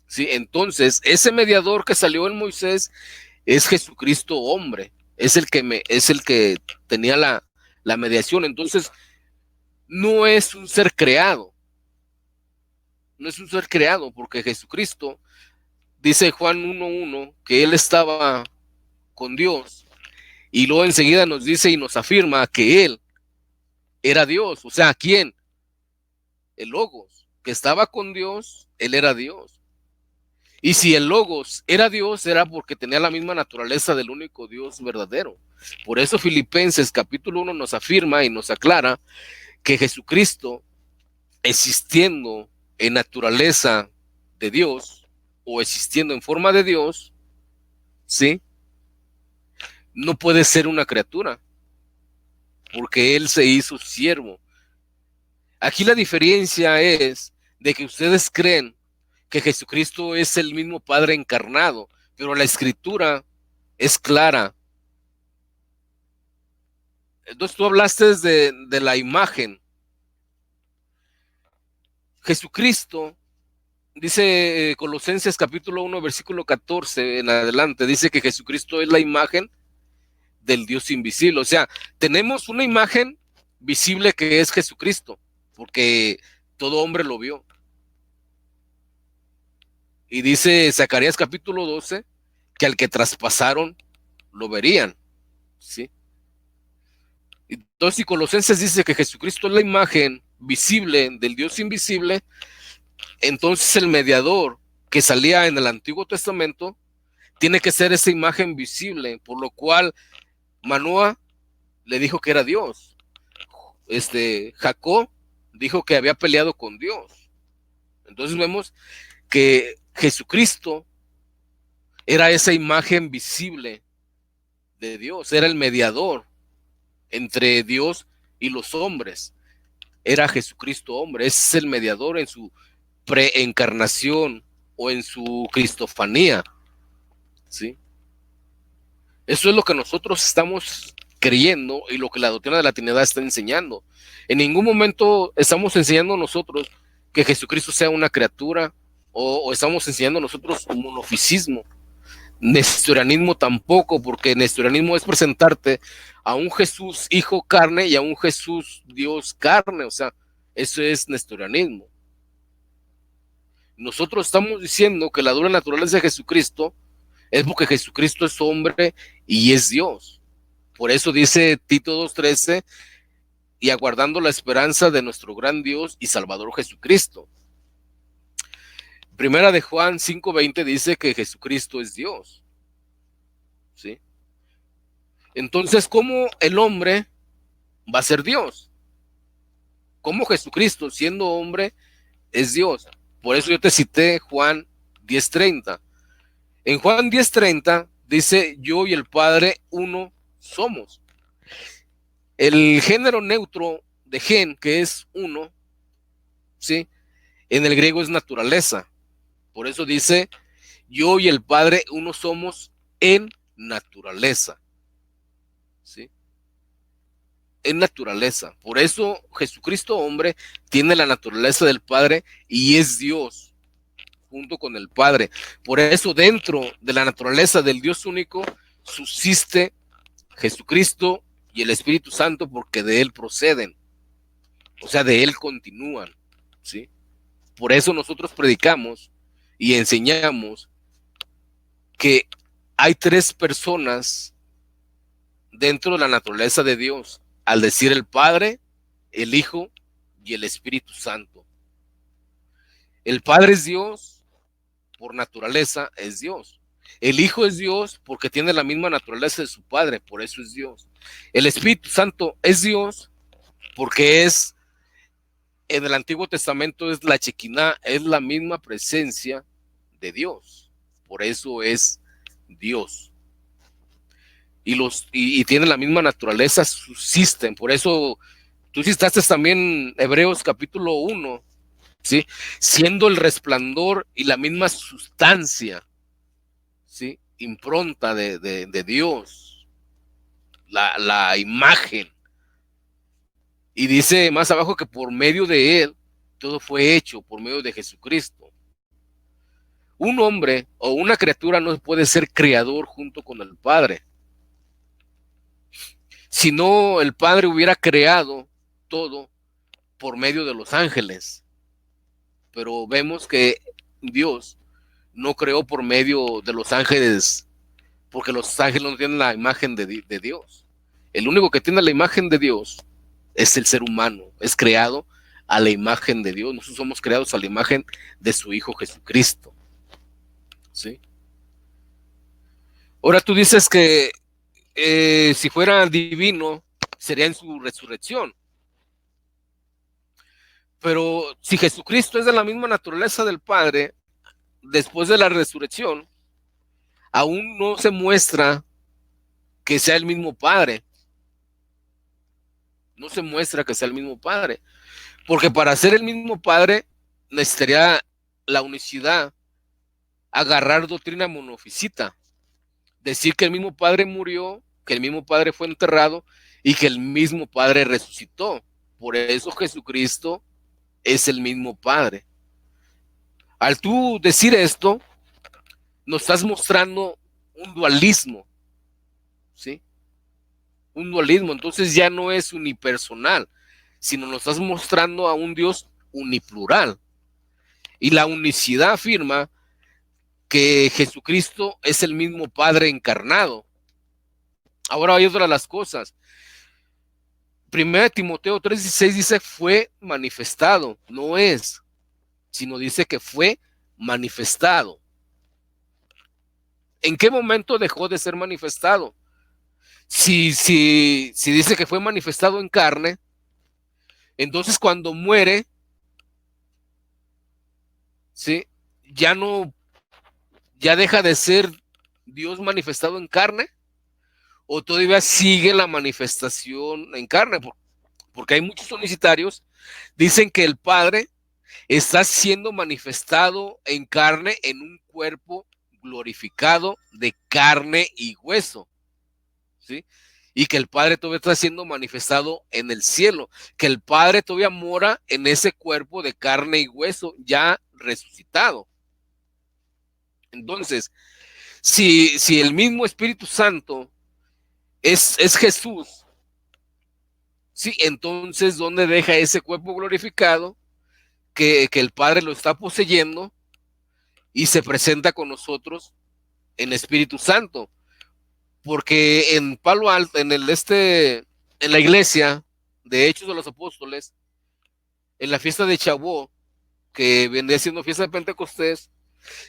¿sí? Entonces, ese mediador que salió en Moisés es Jesucristo, hombre, es el que tenía la mediación. Entonces, no es un ser creado, no es un ser creado, porque Jesucristo, dice Juan 1:1, que él estaba con Dios, y luego enseguida nos dice y nos afirma que él era Dios. O sea, ¿quién? El Logos, que estaba con Dios, él era Dios. Y si el Logos era Dios, era porque tenía la misma naturaleza del único Dios verdadero. Por eso Filipenses capítulo 1 nos afirma y nos aclara que Jesucristo, existiendo en naturaleza de Dios o existiendo en forma de Dios, ¿sí?, no puede ser una criatura, porque Él se hizo siervo. Aquí la diferencia es de que ustedes creen que Jesucristo es el mismo Padre encarnado, pero la Escritura es clara. Entonces tú hablaste de la imagen. Jesucristo, dice Colosenses capítulo 1, versículo 14 en adelante, dice que Jesucristo es la imagen del Dios invisible. O sea, tenemos una imagen visible que es Jesucristo, porque todo hombre lo vio. Y dice Zacarías capítulo 12 que al que traspasaron lo verían, ¿sí? Entonces, si Colosenses dice que Jesucristo es la imagen visible del Dios invisible, entonces el mediador que salía en el Antiguo Testamento tiene que ser esa imagen visible, por lo cual Manoah le dijo que era Dios. Jacob dijo que había peleado con Dios. Entonces vemos que Jesucristo era esa imagen visible de Dios, era el mediador entre Dios y los hombres. Era Jesucristo hombre, es el mediador en su preencarnación o en su cristofanía, ¿sí? Eso es lo que nosotros estamos creyendo y lo que la doctrina de la Trinidad está enseñando. En ningún momento estamos enseñando nosotros que Jesucristo sea una criatura o estamos enseñando nosotros un monofisismo. Nestorianismo tampoco, porque nestorianismo es presentarte a un Jesús hijo carne y a un Jesús Dios carne. O sea, eso es nestorianismo. Nosotros estamos diciendo que la dura naturaleza de Jesucristo es porque Jesucristo es hombre y es Dios. Por eso dice Tito 2:13, y aguardando la esperanza de nuestro gran Dios y Salvador Jesucristo. Primera de Juan 5:20 dice que Jesucristo es Dios, ¿sí? Entonces, ¿cómo el hombre va a ser Dios? ¿Cómo Jesucristo, siendo hombre, es Dios? Por eso yo te cité Juan 10:30. En Juan 10:30 dice, yo y el Padre uno somos. El género neutro de gen, que es uno, ¿sí?, en el griego es naturaleza. Por eso dice, yo y el Padre uno somos en naturaleza, ¿sí? En naturaleza. Por eso Jesucristo hombre tiene la naturaleza del Padre y es Dios junto con el Padre. Por eso dentro de la naturaleza del Dios único subsiste Jesucristo y el Espíritu Santo, porque de él proceden, o sea, de él continúan, ¿sí? Por eso nosotros predicamos y enseñamos que hay tres personas dentro de la naturaleza de Dios, al decir el Padre, el Hijo y el Espíritu Santo. El Padre es Dios, por naturaleza es Dios. El Hijo es Dios porque tiene la misma naturaleza de su Padre, por eso es Dios. El Espíritu Santo es Dios porque en el Antiguo Testamento es la Shekinah, es la misma presencia de Dios, por eso es Dios. Y tienen la misma naturaleza, subsisten. Por eso tú citaste también Hebreos capítulo 1, ¿sí? Siendo el resplandor y la misma sustancia, ¿sí?, impronta de Dios, la imagen. Y dice más abajo que por medio de él todo fue hecho, por medio de Jesucristo. Un hombre o una criatura no puede ser creador junto con el Padre. Si no, el Padre hubiera creado todo por medio de los ángeles. Pero vemos que Dios no creó por medio de los ángeles, porque los ángeles no tienen la imagen de Dios. El único que tiene la imagen de Dios es el ser humano, es creado a la imagen de Dios, nosotros somos creados a la imagen de su Hijo Jesucristo. ¿Sí? Ahora tú dices que si fuera divino, sería en su resurrección. Pero si Jesucristo es de la misma naturaleza del Padre, después de la resurrección, aún no se muestra que sea el mismo Padre. No se muestra que sea el mismo Padre. Porque para ser el mismo Padre necesitaría la unicidad, agarrar doctrina monofisita, decir que el mismo Padre murió, que el mismo Padre fue enterrado y que el mismo Padre resucitó. Por eso Jesucristo es el mismo Padre. Al tú decir esto, nos estás mostrando un dualismo, ¿sí? Un dualismo, entonces ya no es unipersonal, sino nos estás mostrando a un Dios uniplural. Y la unicidad afirma que Jesucristo es el mismo Padre encarnado. Ahora hay otra de las cosas. 1 Timoteo 3:16 dice fue manifestado, no es, sino dice que fue manifestado. ¿En qué momento dejó de ser manifestado? Si dice que fue manifestado en carne, entonces cuando muere, ¿sí? Ya no, ya deja de ser Dios manifestado en carne, o todavía sigue la manifestación en carne, porque hay muchos solicitarios, dicen que el Padre está siendo manifestado en carne en un cuerpo glorificado de carne y hueso, ¿sí? Y que el Padre todavía está siendo manifestado en el cielo, que el Padre todavía mora en ese cuerpo de carne y hueso ya resucitado. Entonces, si el mismo Espíritu Santo es Jesús, sí, entonces, ¿dónde deja ese cuerpo glorificado que el Padre lo está poseyendo y se presenta con nosotros en Espíritu Santo? Porque en Palo Alto, en la iglesia de Hechos de los Apóstoles, en la fiesta de Shavuot, que vendría siendo fiesta de Pentecostés,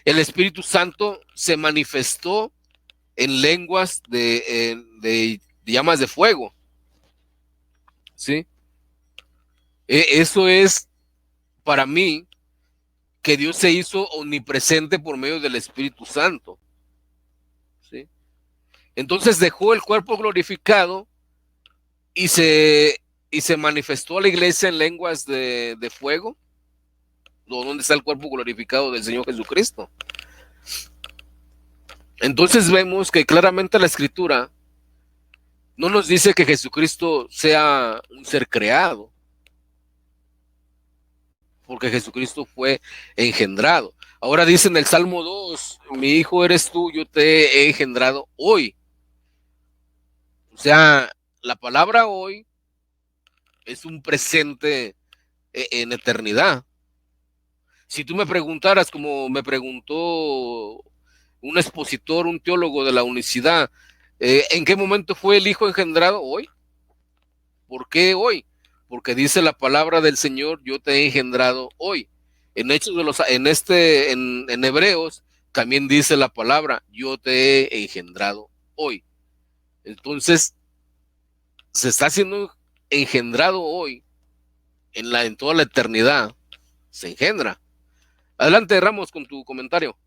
el Espíritu Santo se manifestó en lenguas de llamas de fuego, ¿sí? Eso es para mí que Dios se hizo omnipresente por medio del Espíritu Santo, ¿sí? Entonces dejó el cuerpo glorificado y se manifestó a la iglesia en lenguas de fuego, donde está el cuerpo glorificado del Señor Jesucristo. Entonces vemos que claramente la Escritura no nos dice que Jesucristo sea un ser creado, porque Jesucristo fue engendrado. Ahora dice en el Salmo 2, mi hijo eres tú, yo te he engendrado hoy. O sea, la palabra hoy es un presente en eternidad. Si tú me preguntaras, como me preguntó un expositor, un teólogo de la unicidad, ¿en qué momento fue el Hijo engendrado? Hoy. ¿Por qué hoy? Porque dice la palabra del Señor, yo te he engendrado hoy. En Hechos de los, en Hebreos, también dice la palabra, yo te he engendrado hoy. Entonces, se está siendo engendrado hoy, en toda la eternidad, se engendra. Adelante, Ramos, con tu comentario.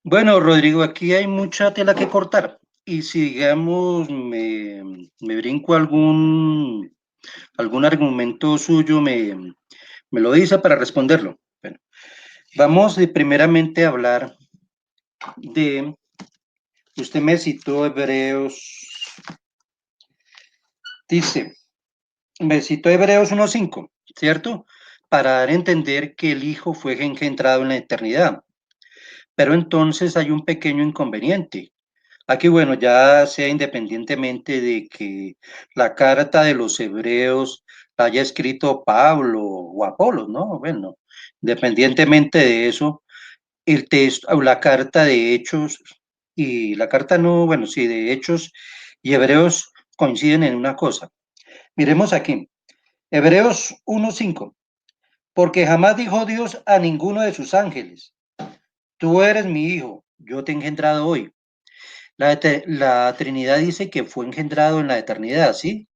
Bueno, Rodrigo, aquí hay mucha tela que cortar. Y si, digamos, me brinco algún argumento suyo, me lo dice para responderlo. Bueno, vamos primeramente a hablar de, usted me citó Hebreos, dice, me citó Hebreos 1:5, ¿cierto? Para dar a entender que el Hijo fue engendrado en la eternidad. Pero entonces hay un pequeño inconveniente. Aquí, bueno, ya sea independientemente de que la carta de los hebreos la haya escrito Pablo o Apolos, ¿no? Bueno, independientemente de eso, el texto, o la carta de Hechos y la carta no, bueno, sí, de Hechos y Hebreos coinciden en una cosa. Miremos aquí, Hebreos 1:5. Porque jamás dijo Dios a ninguno de sus ángeles, tú eres mi hijo, yo te he engendrado hoy. La Trinidad dice que fue engendrado en la eternidad, ¿sí?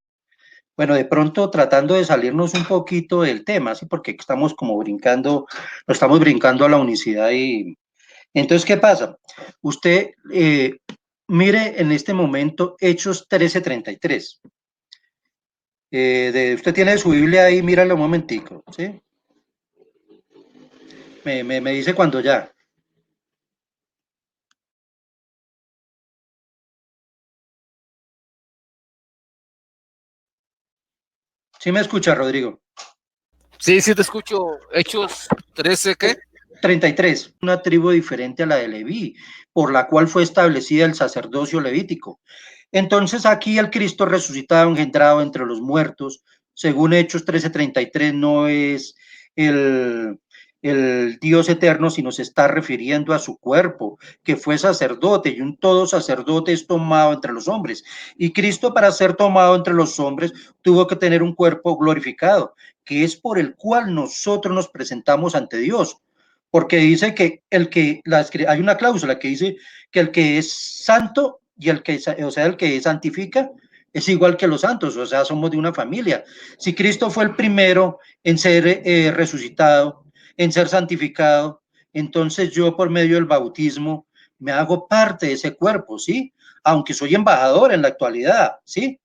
Bueno, de pronto tratando de salirnos un poquito del tema, ¿sí? Porque estamos como brincando, lo estamos brincando a la unicidad y... Entonces, ¿qué pasa? Usted mire en este momento Hechos 13:33. Usted tiene su Biblia ahí, míralo un momentico, ¿sí? Me dice cuando ya. ¿Sí me escucha, Rodrigo? Sí, sí te escucho. Hechos 13, ¿qué? 33, una tribu diferente a la de Leví, por la cual fue establecida el sacerdocio levítico. Entonces aquí el Cristo resucitado, engendrado entre los muertos, según Hechos 13:33, no es el, el Dios eterno, sino se está refiriendo a su cuerpo, que fue sacerdote, y un todo sacerdote es tomado entre los hombres. Y Cristo, para ser tomado entre los hombres, tuvo que tener un cuerpo glorificado, que es por el cual nosotros nos presentamos ante Dios, porque dice que hay una cláusula que dice que el que es santo y o sea, el que santifica es igual que los santos, o sea, somos de una familia. Si Cristo fue el primero en ser resucitado, en ser santificado, entonces yo por medio del bautismo me hago parte de ese cuerpo, ¿sí? Aunque soy embajador en la actualidad, ¿sí?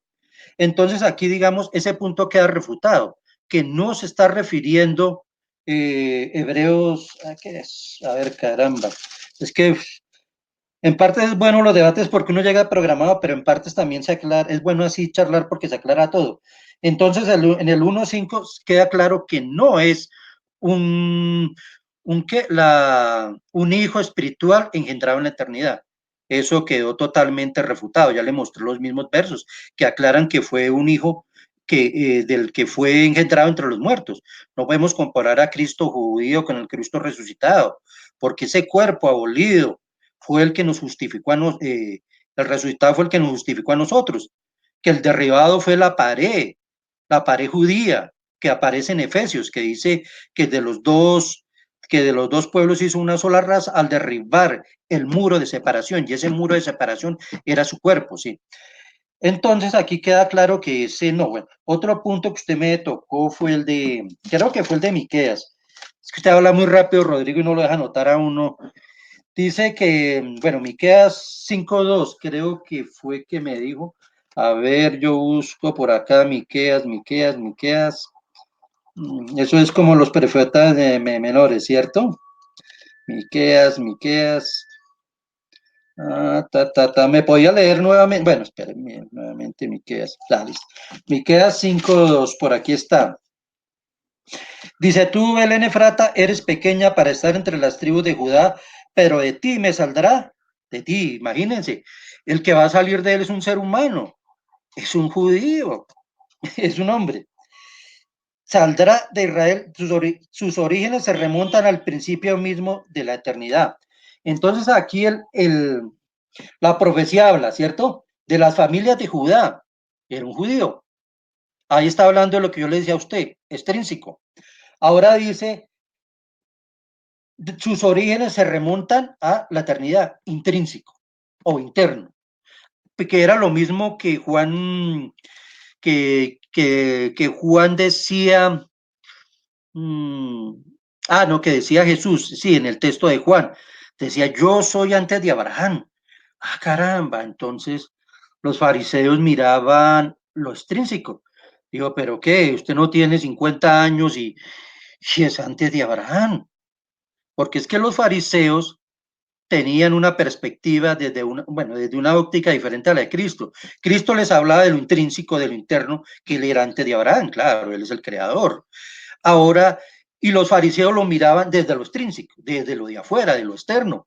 Entonces aquí, digamos, ese punto queda refutado, que no se está refiriendo Hebreos, ¿qué es? A ver, caramba, es que en parte es bueno los debates porque uno llega programado, pero en partes también se aclara, es bueno así charlar porque se aclara todo. Entonces, en el 1.5 queda claro que no es un, un hijo espiritual engendrado en la eternidad. Eso quedó totalmente refutado. Ya le mostré los mismos versos que aclaran que fue un hijo del que fue engendrado entre los muertos. No podemos comparar a Cristo judío con el Cristo resucitado, porque ese cuerpo abolido fue el que nos justificó el resultado fue el que nos justificó a nosotros, que el derribado fue la pared judía, que aparece en Efesios, que dice que de los dos pueblos hizo una sola raza al derribar el muro de separación, y ese muro de separación era su cuerpo, sí. Entonces aquí queda claro que ese no, bueno, otro punto que usted me tocó fue creo que fue el de Miqueas. Es que usted habla muy rápido, Rodrigo, y no lo deja notar a uno. Dice que, bueno, Miqueas 5:2, creo que fue que me dijo. A ver, yo busco por acá Miqueas. Eso es como los profetas menores, ¿cierto? Miqueas. Me podía leer nuevamente. Bueno, espérenme, nuevamente Miqueas. Listo. Miqueas 5:2, por aquí está. Dice, tú, Belén Efrata, eres pequeña para estar entre las tribus de Judá, pero de ti me saldrá, de ti, imagínense, el que va a salir de él es un ser humano, es un judío, es un hombre. Saldrá de Israel, sus orígenes se remontan al principio mismo de la eternidad. Entonces aquí la profecía habla, ¿cierto? De las familias de Judá, era un judío. Ahí está hablando de lo que yo le decía a usted, extrínseco. Ahora dice sus orígenes se remontan a la eternidad, intrínseco o interno, que era lo mismo que Juan decía, mmm, no, que decía Jesús, sí, en el texto de Juan, decía, yo soy antes de Abraham. Caramba, entonces los fariseos miraban lo extrínseco. Digo, pero ¿qué? Usted no tiene 50 años y es antes de Abraham. Porque es que los fariseos tenían una perspectiva desde una óptica diferente a la de Cristo. Cristo les hablaba de lo intrínseco, de lo interno, que él era antes de Abraham, claro, él es el creador. Ahora, y los fariseos lo miraban desde lo extrínseco, desde lo de afuera, de lo externo.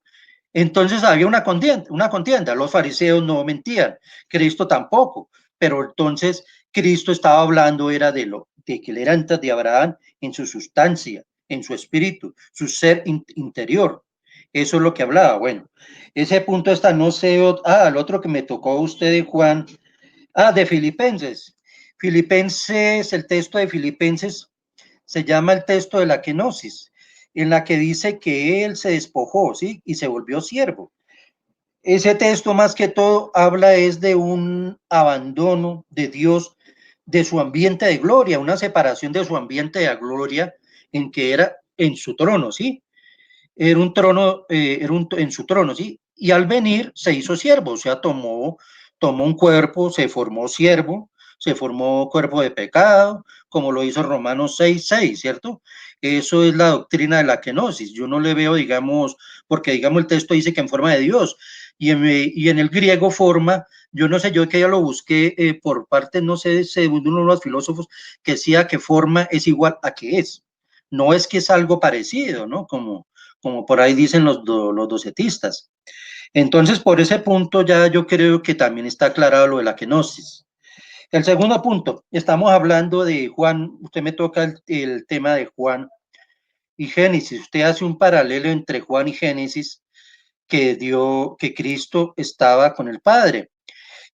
Entonces había una contienda. Los fariseos no mentían, Cristo tampoco, pero entonces Cristo estaba hablando era de que él era antes de Abraham en su sustancia, en su espíritu, su ser interior. Eso es lo que hablaba. Bueno, ese punto está, no sé, el otro que me tocó a usted de Juan, de Filipenses. Filipenses, el texto de Filipenses se llama el texto de la kenosis, en la que dice que él se despojó, ¿sí? Y se volvió siervo. Ese texto más que todo habla es de un abandono de Dios, de su ambiente de gloria, una separación de su ambiente de gloria en que era en su trono, ¿sí? Era un trono, en su trono, ¿sí? Y al venir se hizo siervo, o sea, tomó un cuerpo, se formó siervo, se formó cuerpo de pecado, como lo hizo Romanos 6:6, ¿cierto? Eso es la doctrina de la kenosis. Yo no le veo, digamos, porque digamos el texto dice que en forma de Dios, y en el griego forma, yo no sé, yo que ya lo busqué por parte, no sé, según uno de los filósofos, que decía que forma es igual a que es. No es que es algo parecido, ¿no? Como por ahí dicen los docetistas. Entonces, por ese punto ya yo creo que también está aclarado lo de la kenosis. El segundo punto, estamos hablando de Juan, usted me toca el tema de Juan y Génesis. Usted hace un paralelo entre Juan y Génesis que Cristo estaba con el Padre.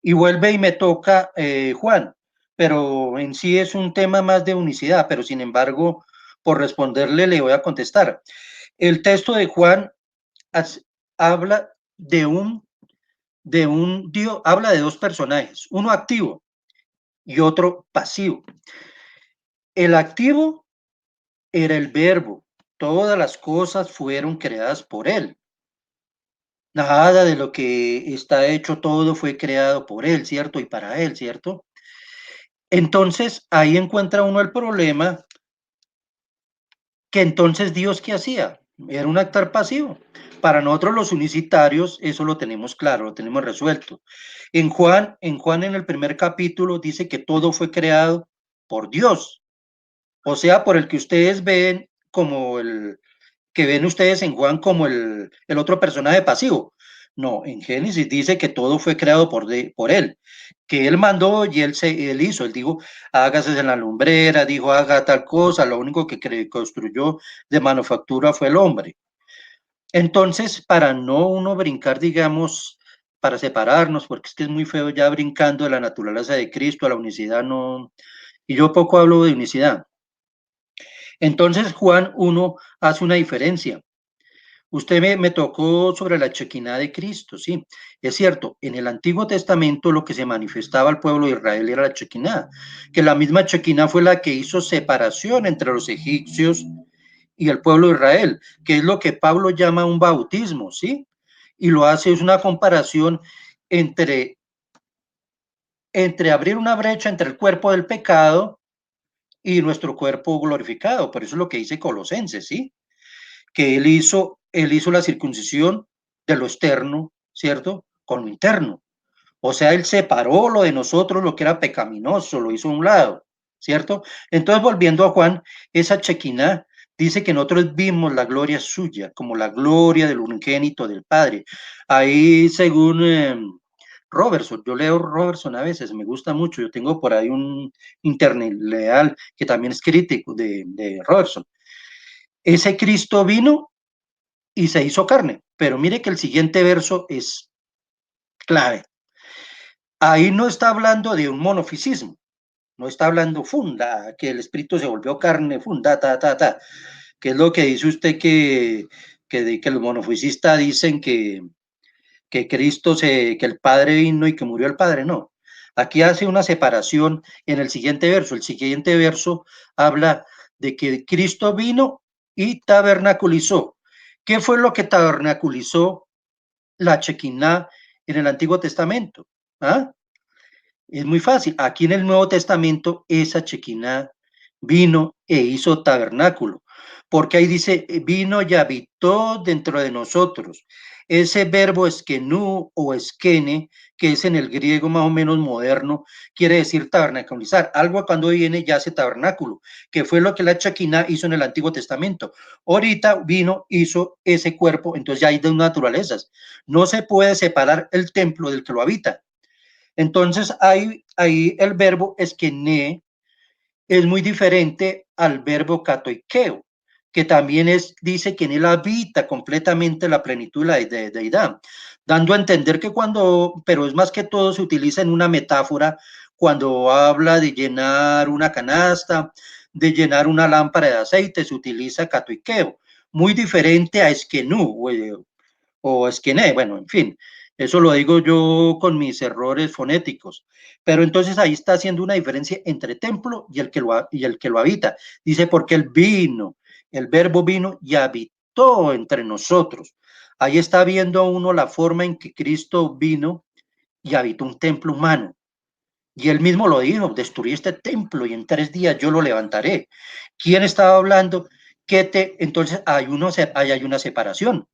Y vuelve y me toca Juan, pero en sí es un tema más de unicidad, pero sin embargo, por responderle le voy a contestar. El texto de Juan habla de un Dios, habla de dos personajes, uno activo y otro pasivo. El activo era el verbo, todas las cosas fueron creadas por él. Nada de lo que está hecho, todo fue creado por él, ¿cierto? Y para él, ¿cierto? Entonces, ahí encuentra uno el problema, que entonces Dios, ¿qué hacía? Era un actor pasivo. Para nosotros los unicitarios, eso lo tenemos claro, lo tenemos resuelto. En Juan en el primer capítulo dice que todo fue creado por Dios, o sea, por el que ustedes ven como el que ven ustedes en Juan como el otro personaje pasivo. No, en Génesis dice que todo fue creado por él, que él mandó y él hizo, él dijo, hágase en la lumbrera, dijo, haga tal cosa, lo único que construyó de manufactura fue el hombre. Entonces, para no uno brincar, digamos, para separarnos, porque es que es muy feo ya brincando de la naturaleza de Cristo a la unicidad, no, y yo poco hablo de unicidad. Entonces, Juan 1 hace una diferencia. Usted me tocó sobre la Shekinah de Cristo, sí, es cierto, en el Antiguo Testamento lo que se manifestaba al pueblo de Israel era la Shekinah, que la misma Shekinah fue la que hizo separación entre los egipcios y el pueblo de Israel, que es lo que Pablo llama un bautismo, sí, y lo hace, es una comparación entre, entre abrir una brecha entre el cuerpo del pecado y nuestro cuerpo glorificado, por eso es lo que dice Colosenses, sí, que él hizo la circuncisión de lo externo, ¿cierto? Con lo interno. O sea, él separó lo de nosotros, lo que era pecaminoso, lo hizo a un lado, ¿cierto? Entonces, volviendo a Juan, esa Shekinah dice que nosotros vimos la gloria suya, como la gloria del unigénito del Padre. Ahí, según Robertson, yo leo Robertson a veces, me gusta mucho, yo tengo por ahí un internet leal que también es crítico de Robertson. Ese Cristo vino y se hizo carne. Pero mire que el siguiente verso es clave. Ahí no está hablando de un monofisismo, no está hablando funda, que el espíritu se volvió carne, funda, que es lo que dice usted que los monofisistas dicen que que el Padre vino y que murió el Padre, no. Aquí hace una separación en el siguiente verso. El siguiente verso habla de que Cristo vino y tabernaculizó. ¿Qué fue lo que tabernaculizó la Shekinah en el Antiguo Testamento? ¿Ah? Es muy fácil. Aquí en el Nuevo Testamento, esa Shekinah vino e hizo tabernáculo, porque ahí dice, vino y habitó dentro de nosotros. Ese verbo eskenú o eskene, que es en el griego más o menos moderno, quiere decir tabernaculizar. Algo cuando viene ya hace tabernáculo, que fue lo que la Shekinah hizo en el Antiguo Testamento. Ahorita vino, hizo ese cuerpo, entonces ya hay dos naturalezas. No se puede separar el templo del que lo habita. Entonces, ahí el verbo esquene es muy diferente al verbo katoikeo, que también dice que en él habita completamente la plenitud de la deidad, dando a entender que pero es más que todo se utiliza en una metáfora cuando habla de llenar una canasta, de llenar una lámpara de aceite, se utiliza catoiqueo, muy diferente a esquenú o esquené, bueno, en fin, eso lo digo yo con mis errores fonéticos. Pero entonces ahí está haciendo una diferencia entre templo y el que lo habita. Dice, porque él vino, el verbo vino y habitó entre nosotros. Ahí está viendo uno la forma en que Cristo vino y habitó un templo humano. Y él mismo lo dijo, destruí este templo y en 3 días yo lo levantaré. ¿Quién estaba hablando? Entonces hay una separación.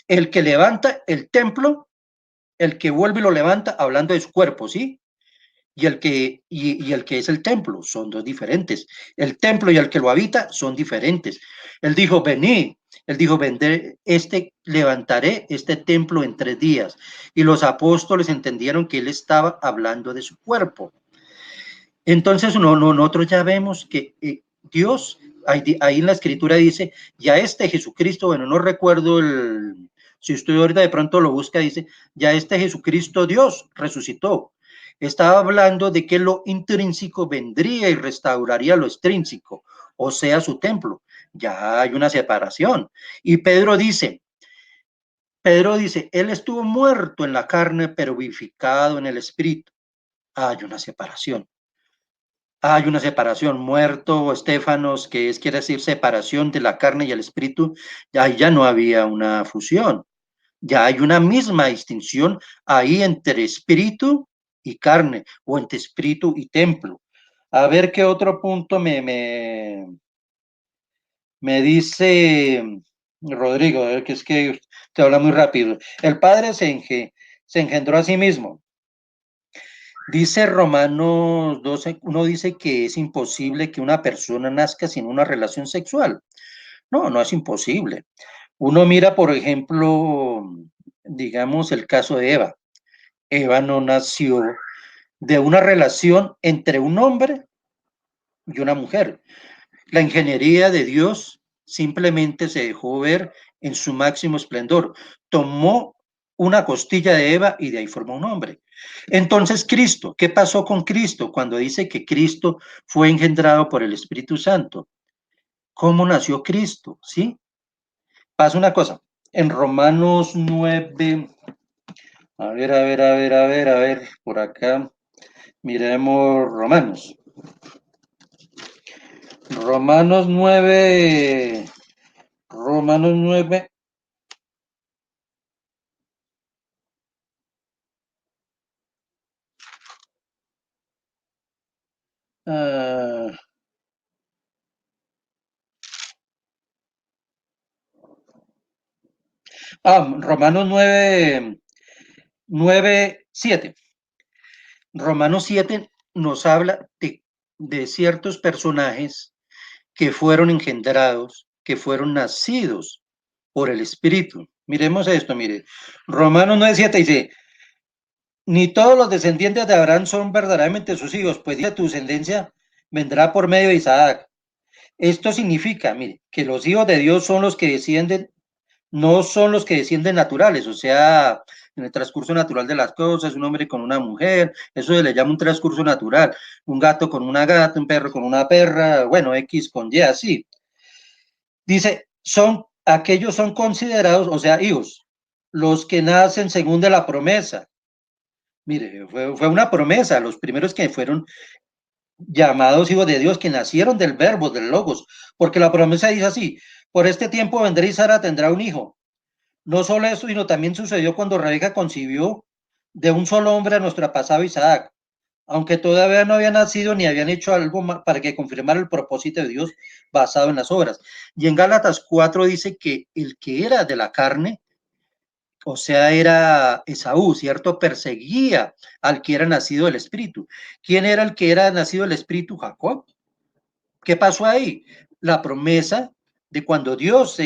El que levanta el templo, el que vuelve y lo levanta, hablando de su cuerpo, ¿sí? Y el que es el templo, son dos diferentes. El templo y el que lo habita son diferentes. Él dijo, vení, él dijo, levantaré este templo en 3 días. Y los apóstoles entendieron que él estaba hablando de su cuerpo. Entonces, nosotros ya vemos que Dios, ahí en la escritura dice, ya este Jesucristo, bueno, no recuerdo si usted ahorita de pronto lo busca, dice, ya este Jesucristo Dios resucitó. Estaba hablando de que lo intrínseco vendría y restauraría lo extrínseco, o sea, su templo. Ya hay una separación. Y Pedro dice, él estuvo muerto en la carne, pero vivificado en el espíritu. Hay una separación. Hay una separación, muerto, Estefanos, quiere decir separación de la carne y el espíritu, ya no había una fusión, ya hay una misma distinción ahí entre espíritu y carne, o entre espíritu y templo. A ver qué otro punto me dice Rodrigo, que es que te habla muy rápido. El Padre se engendró a sí mismo. Dice Romanos 12, uno dice que es imposible que una persona nazca sin una relación sexual. No, no es imposible. Uno mira, por ejemplo, digamos el caso de Eva. Eva no nació de una relación entre un hombre y una mujer. La ingeniería de Dios simplemente se dejó ver en su máximo esplendor. Tomó una costilla de Eva y de ahí formó un hombre. Entonces, Cristo, ¿qué pasó con Cristo cuando dice que Cristo fue engendrado por el Espíritu Santo? ¿Cómo nació Cristo? ¿Sí? Pasa una cosa. En Romanos 9, a ver, por acá, miremos Romanos. Romanos 9, Romanos 9. Uh, Romanos 9:7. Romanos 7 nos habla de ciertos personajes que fueron engendrados, que fueron nacidos por el Espíritu. Miremos esto, mire. Romanos 9:7 dice, ni todos los descendientes de Abraham son verdaderamente sus hijos, pues dice, tu descendencia vendrá por medio de Isaac. Esto significa, mire, que los hijos de Dios son los que descienden, no son los que descienden naturales, o sea, en el transcurso natural de las cosas, un hombre con una mujer, eso se le llama un transcurso natural, un gato con una gata, un perro con una perra, bueno, X con Y, así. Dice, aquellos son considerados, o sea, hijos, los que nacen según de la promesa. Mire, fue una promesa, los primeros que fueron llamados hijos de Dios, que nacieron del verbo, del logos, porque la promesa dice así, por este tiempo vendrá y Sara tendrá un hijo. No solo eso, sino también sucedió cuando Rebeca concibió de un solo hombre a nuestro pasado Isaac, aunque todavía no había nacido ni habían hecho algo para que confirmara el propósito de Dios basado en las obras. Y en Gálatas 4 dice que el que era de la carne, o sea, era Esaú, ¿cierto? Perseguía al que era nacido del Espíritu. ¿Quién era el que era nacido del Espíritu? Jacob. ¿Qué pasó ahí? La promesa de cuando Dios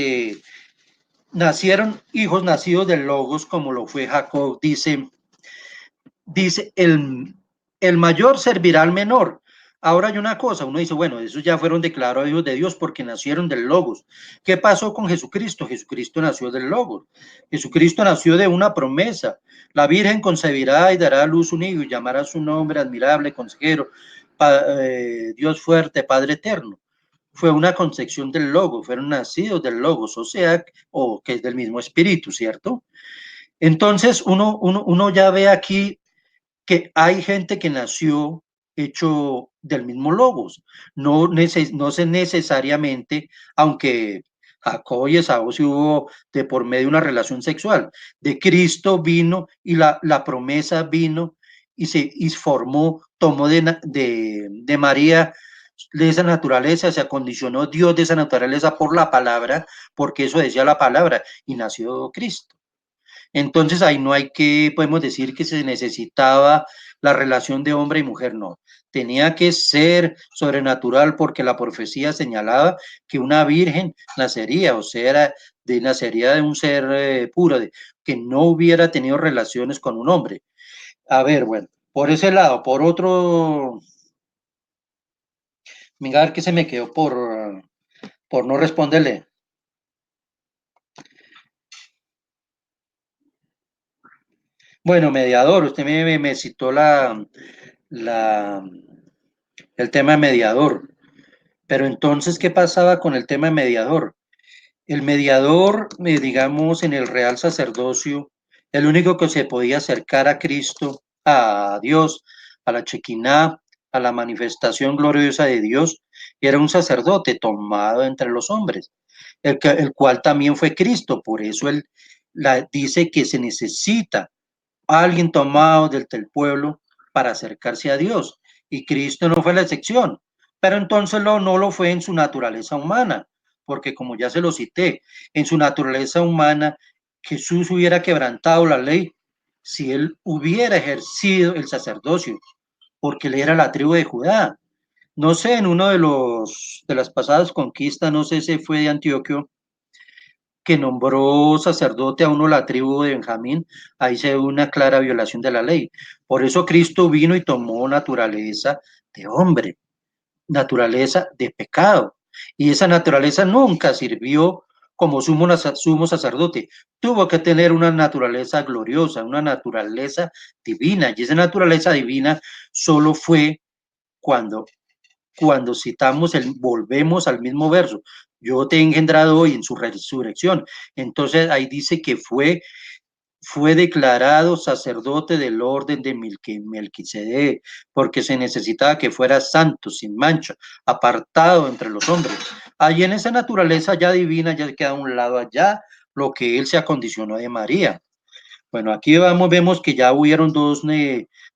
nacieron hijos nacidos del Logos, como lo fue Jacob, dice el mayor servirá al menor. Ahora hay una cosa, uno dice, bueno, esos ya fueron declarados hijos de Dios porque nacieron del Logos. ¿Qué pasó con Jesucristo? Jesucristo nació del Logos. Jesucristo nació de una promesa. La Virgen concebirá y dará a luz un hijo y llamará su nombre admirable, consejero, Dios fuerte, Padre eterno. Fue una concepción del Logos, fueron nacidos del Logos, o sea, o que es del mismo espíritu, ¿cierto? Entonces uno ya ve aquí que hay gente que nació hecho del mismo logos, no sé necesariamente, aunque Jacob y Esaú sí hubo de por medio una relación sexual, de Cristo vino y la promesa vino y formó, tomó de María de esa naturaleza, se acondicionó Dios de esa naturaleza por la palabra, porque eso decía la palabra, y nació Cristo. Entonces ahí no hay que, podemos decir que se necesitaba la relación de hombre y mujer, no. Tenía que ser sobrenatural porque la profecía señalaba que una virgen nacería, o sea, nacería de un ser puro, que no hubiera tenido relaciones con un hombre. A ver, bueno, por ese lado, por otro, mira que se me quedó por no responderle. Bueno, mediador, usted me citó la, el tema de mediador. Pero entonces, ¿qué pasaba con el tema de mediador? El mediador, digamos, en el real sacerdocio, el único que se podía acercar a Cristo, a Dios, a la Chequiná, a la manifestación gloriosa de Dios, era un sacerdote tomado entre los hombres, el cual también fue Cristo. Por eso él dice que se necesita alguien tomado del pueblo para acercarse a Dios. Y Cristo no fue la excepción, pero entonces no lo fue en su naturaleza humana, porque como ya se lo cité, en su naturaleza humana, Jesús hubiera quebrantado la ley si él hubiera ejercido el sacerdocio, porque él era la tribu de Judá. No sé, en uno de las pasadas conquistas, no sé si fue de Antioquía, que nombró sacerdote a uno de la tribu de Benjamín, ahí se ve una clara violación de la ley. Por eso Cristo vino y tomó naturaleza de hombre, naturaleza de pecado. Y esa naturaleza nunca sirvió como sumo sacerdote. Tuvo que tener una naturaleza gloriosa, una naturaleza divina. Y esa naturaleza divina solo fue cuando citamos volvemos al mismo verso, yo te he engendrado hoy en su resurrección. Entonces ahí dice que fue declarado sacerdote del orden de Melquisedec, porque se necesitaba que fuera santo, sin mancha, apartado entre los hombres. Allí en esa naturaleza ya divina, ya queda a un lado allá lo que él se acondicionó de María. Bueno, aquí vemos que ya hubieron dos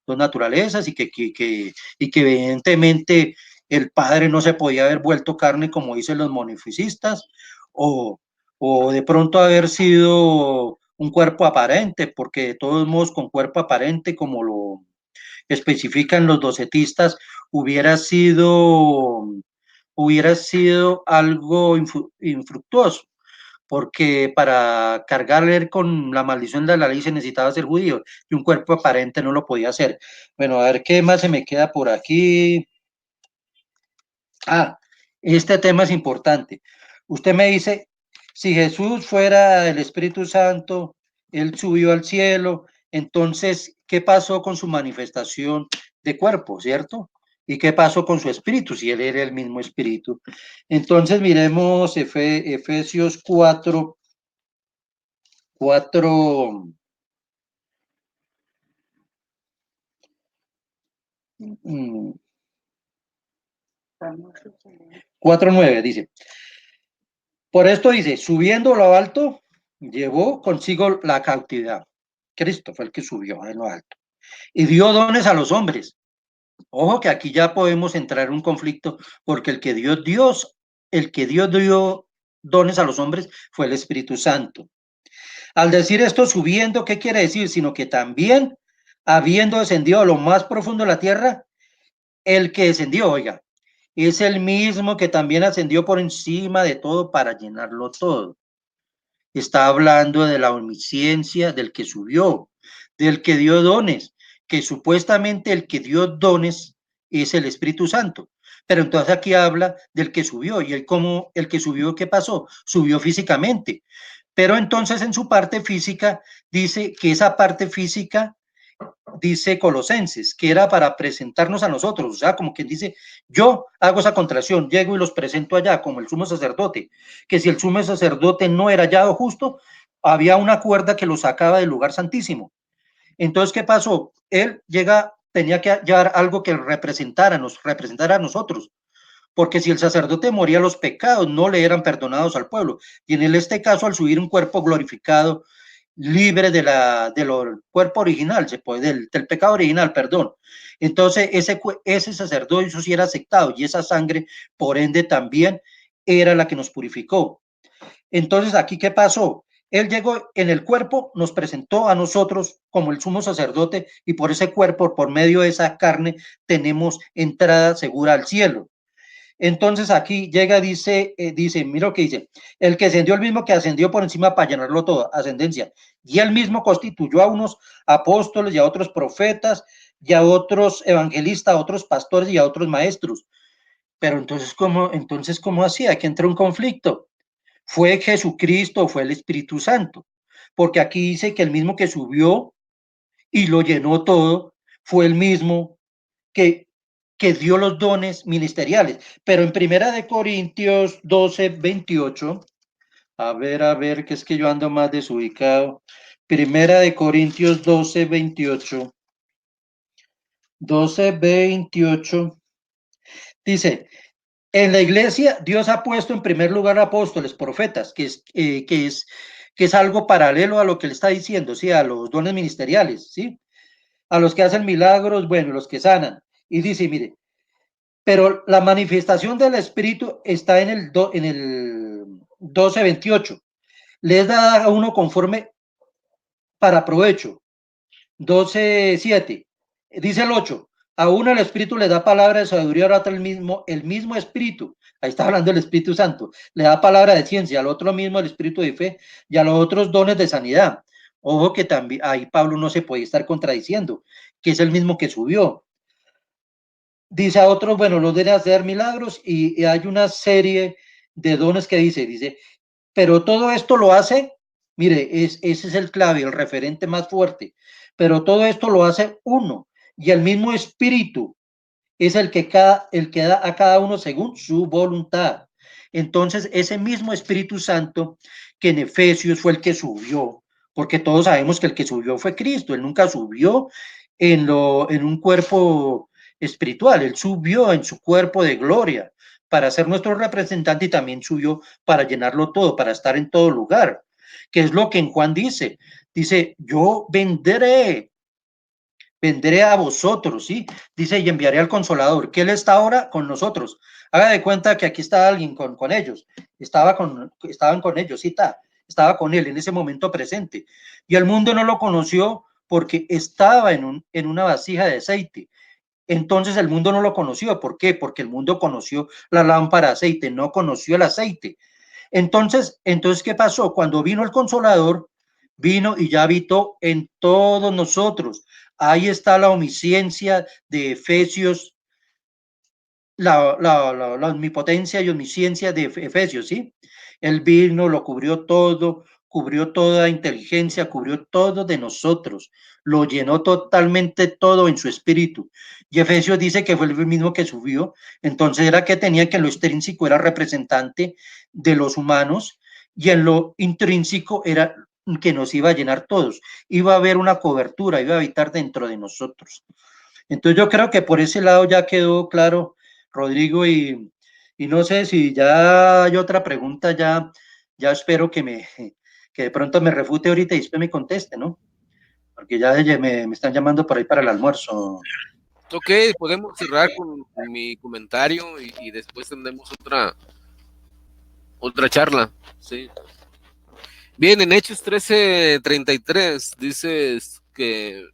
naturalezas y que evidentemente el Padre no se podía haber vuelto carne como dicen los monofisistas o, o de pronto haber sido un cuerpo aparente, porque de todos modos con cuerpo aparente, como lo especifican los docetistas, hubiera sido algo infructuoso porque para cargarle con la maldición de la ley se necesitaba ser judío y un cuerpo aparente no lo podía hacer. Bueno, a ver qué más se me queda por aquí. Ah, este tema es importante. Usted me dice, si Jesús fuera el Espíritu Santo, él subió al cielo, entonces, ¿qué pasó con su manifestación de cuerpo, cierto? ¿Y qué pasó con su espíritu, si él era el mismo espíritu? Entonces, miremos Efesios 4, 4, 4:9 dice, por esto dice, subiendo lo alto, llevó consigo la cautividad. Cristo fue el que subió en lo alto y dio dones a los hombres. Ojo que aquí ya podemos entrar en un conflicto porque el que Dios dio dones a los hombres fue el Espíritu Santo. Al decir esto subiendo, ¿qué quiere decir? Sino que también habiendo descendido a lo más profundo de la tierra, el que descendió, oiga, es el mismo que también ascendió por encima de todo para llenarlo todo. Está hablando de la omnisciencia del que subió, del que dio dones, que supuestamente el que dio dones es el Espíritu Santo. Pero entonces aquí habla del que subió, y el que subió, ¿qué pasó? Subió físicamente. Pero entonces en su parte física dice que esa parte física, dice Colosenses, que era para presentarnos a nosotros, o sea, como quien dice, yo hago esa contracción, llego y los presento allá, como el sumo sacerdote, que si el sumo sacerdote no era hallado justo, había una cuerda que lo sacaba del lugar santísimo. Entonces, ¿qué pasó? Él llega, tenía que llevar algo que representara a nosotros, porque si el sacerdote moría, los pecados no le eran perdonados al pueblo. Y en este caso, al subir un cuerpo glorificado, libre del cuerpo original, se puede, del pecado original, perdón. Entonces, ese sacerdote, eso sí era aceptado, y esa sangre, por ende, también era la que nos purificó. Entonces, aquí, ¿qué pasó? Él llegó en el cuerpo, nos presentó a nosotros como el sumo sacerdote, y por ese cuerpo, por medio de esa carne, tenemos entrada segura al cielo. Entonces aquí llega, mira lo que dice, el que ascendió, el mismo que ascendió por encima para llenarlo todo, ascendencia. Y él mismo constituyó a unos apóstoles y a otros profetas y a otros evangelistas, a otros pastores y a otros maestros. Pero entonces, ¿cómo hacía? Aquí entra un conflicto. ¿Fue Jesucristo o fue el Espíritu Santo? Porque aquí dice que el mismo que subió y lo llenó todo fue el mismo que, que dio los dones ministeriales. Pero en Primera de Corintios 12:28, a ver, que es que yo ando más desubicado. Primera de Corintios 12:28, dice, en la iglesia Dios ha puesto en primer lugar apóstoles, profetas, que es algo paralelo a lo que le está diciendo, ¿sí? A los dones ministeriales, ¿sí? A los que hacen milagros, bueno, los que sanan. Y dice, mire, pero la manifestación del Espíritu está en el 12:28. Les da a uno conforme para provecho. 12:7. Dice el 8. A uno el Espíritu le da palabra de sabiduría, a otro el mismo Espíritu. Ahí está hablando el Espíritu Santo. Le da palabra de ciencia, al otro mismo el Espíritu de fe y a los otros dones de sanidad. Ojo que también ahí Pablo no se puede estar contradiciendo, que es el mismo que subió. Dice a otros, bueno, los de hacer milagros, y hay una serie de dones que dice, pero todo esto lo hace, mire, ese es el clave, el referente más fuerte, pero todo esto lo hace uno, y el mismo Espíritu es el que da a cada uno según su voluntad. Entonces, ese mismo Espíritu Santo que en Efesios fue el que subió, porque todos sabemos que el que subió fue Cristo, él nunca subió en un cuerpo espiritual, él subió en su cuerpo de gloria para ser nuestro representante, y también subió para llenarlo todo, para estar en todo lugar, que es lo que en Juan dice, yo vendré a vosotros, ¿sí? Dice, y enviaré al Consolador, que Él está ahora con nosotros. Haga de cuenta que aquí está alguien con ellos, estaban con ellos, sí, estaba con Él en ese momento presente. Y el mundo no lo conoció porque estaba en una vasija de aceite. Entonces el mundo no lo conoció. ¿Por qué? Porque el mundo conoció la lámpara de aceite, no conoció el aceite. Entonces, ¿qué pasó? Cuando vino el Consolador, vino y ya habitó en todos nosotros. Ahí está la omnisciencia de Efesios, la omnipotencia y omnisciencia de Efesios, ¿sí? Él vino, lo cubrió toda inteligencia, cubrió todo de nosotros, lo llenó totalmente todo en su espíritu. Y Efesios dice que fue el mismo que subió, entonces era que tenía que en lo extrínseco era representante de los humanos, y en lo intrínseco era que nos iba a llenar todos, iba a haber una cobertura, iba a habitar dentro de nosotros. Entonces yo creo que por ese lado ya quedó claro, Rodrigo, y no sé si ya hay otra pregunta, ya espero que de pronto me refute ahorita y después me conteste, ¿no? Porque ya me están llamando por ahí para el almuerzo. Ok, podemos cerrar con mi comentario y después tendremos otra charla. Sí. Bien, en Hechos 13:33 dices que...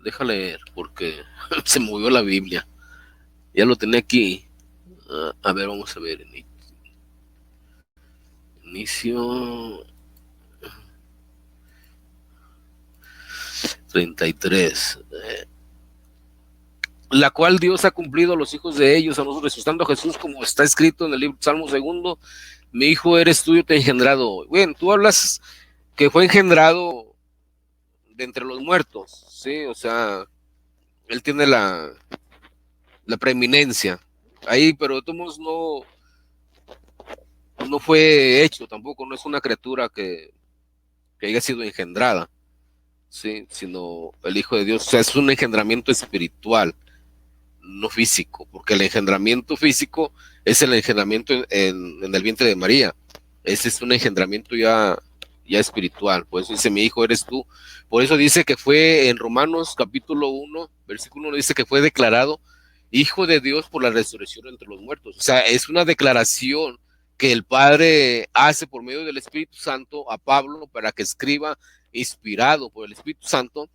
deja leer porque se movió la Biblia. Ya lo tenía aquí. A ver, vamos a ver. Inicio. 33. La cual Dios ha cumplido a los hijos de ellos, a nosotros, resucitando a Jesús, como está escrito en el libro Salmo 2, mi hijo eres tú, yo te he engendrado. Bien, tú hablas que fue engendrado de entre los muertos, ¿sí? O sea, él tiene la preeminencia ahí, pero de todos modos no fue hecho tampoco, no es una criatura que haya sido engendrada, ¿sí? Sino el Hijo de Dios, o sea, es un engendramiento espiritual, no físico, porque el engendramiento físico es el engendramiento en el vientre de María. Ese es un engendramiento ya espiritual. Por eso dice, mi hijo eres tú. Por eso dice que fue en Romanos capítulo 1, versículo 1, dice que fue declarado hijo de Dios por la resurrección entre los muertos. O sea, es una declaración que el Padre hace por medio del Espíritu Santo a Pablo para que escriba, inspirado por el Espíritu Santo,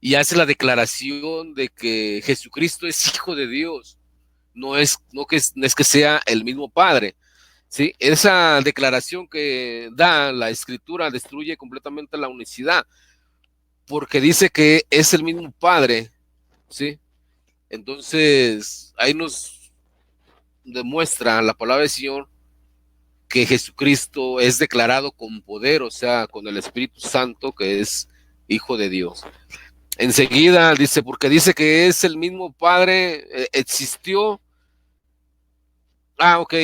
y hace la declaración de que Jesucristo es hijo de Dios, no es que sea el mismo Padre, ¿sí? Esa declaración que da la Escritura destruye completamente la unicidad, porque dice que es el mismo Padre, ¿sí? Entonces, ahí nos demuestra la palabra del Señor que Jesucristo es declarado con poder, o sea, con el Espíritu Santo, que es hijo de Dios. Enseguida dice, porque dice que es el mismo Padre, existió. Ok,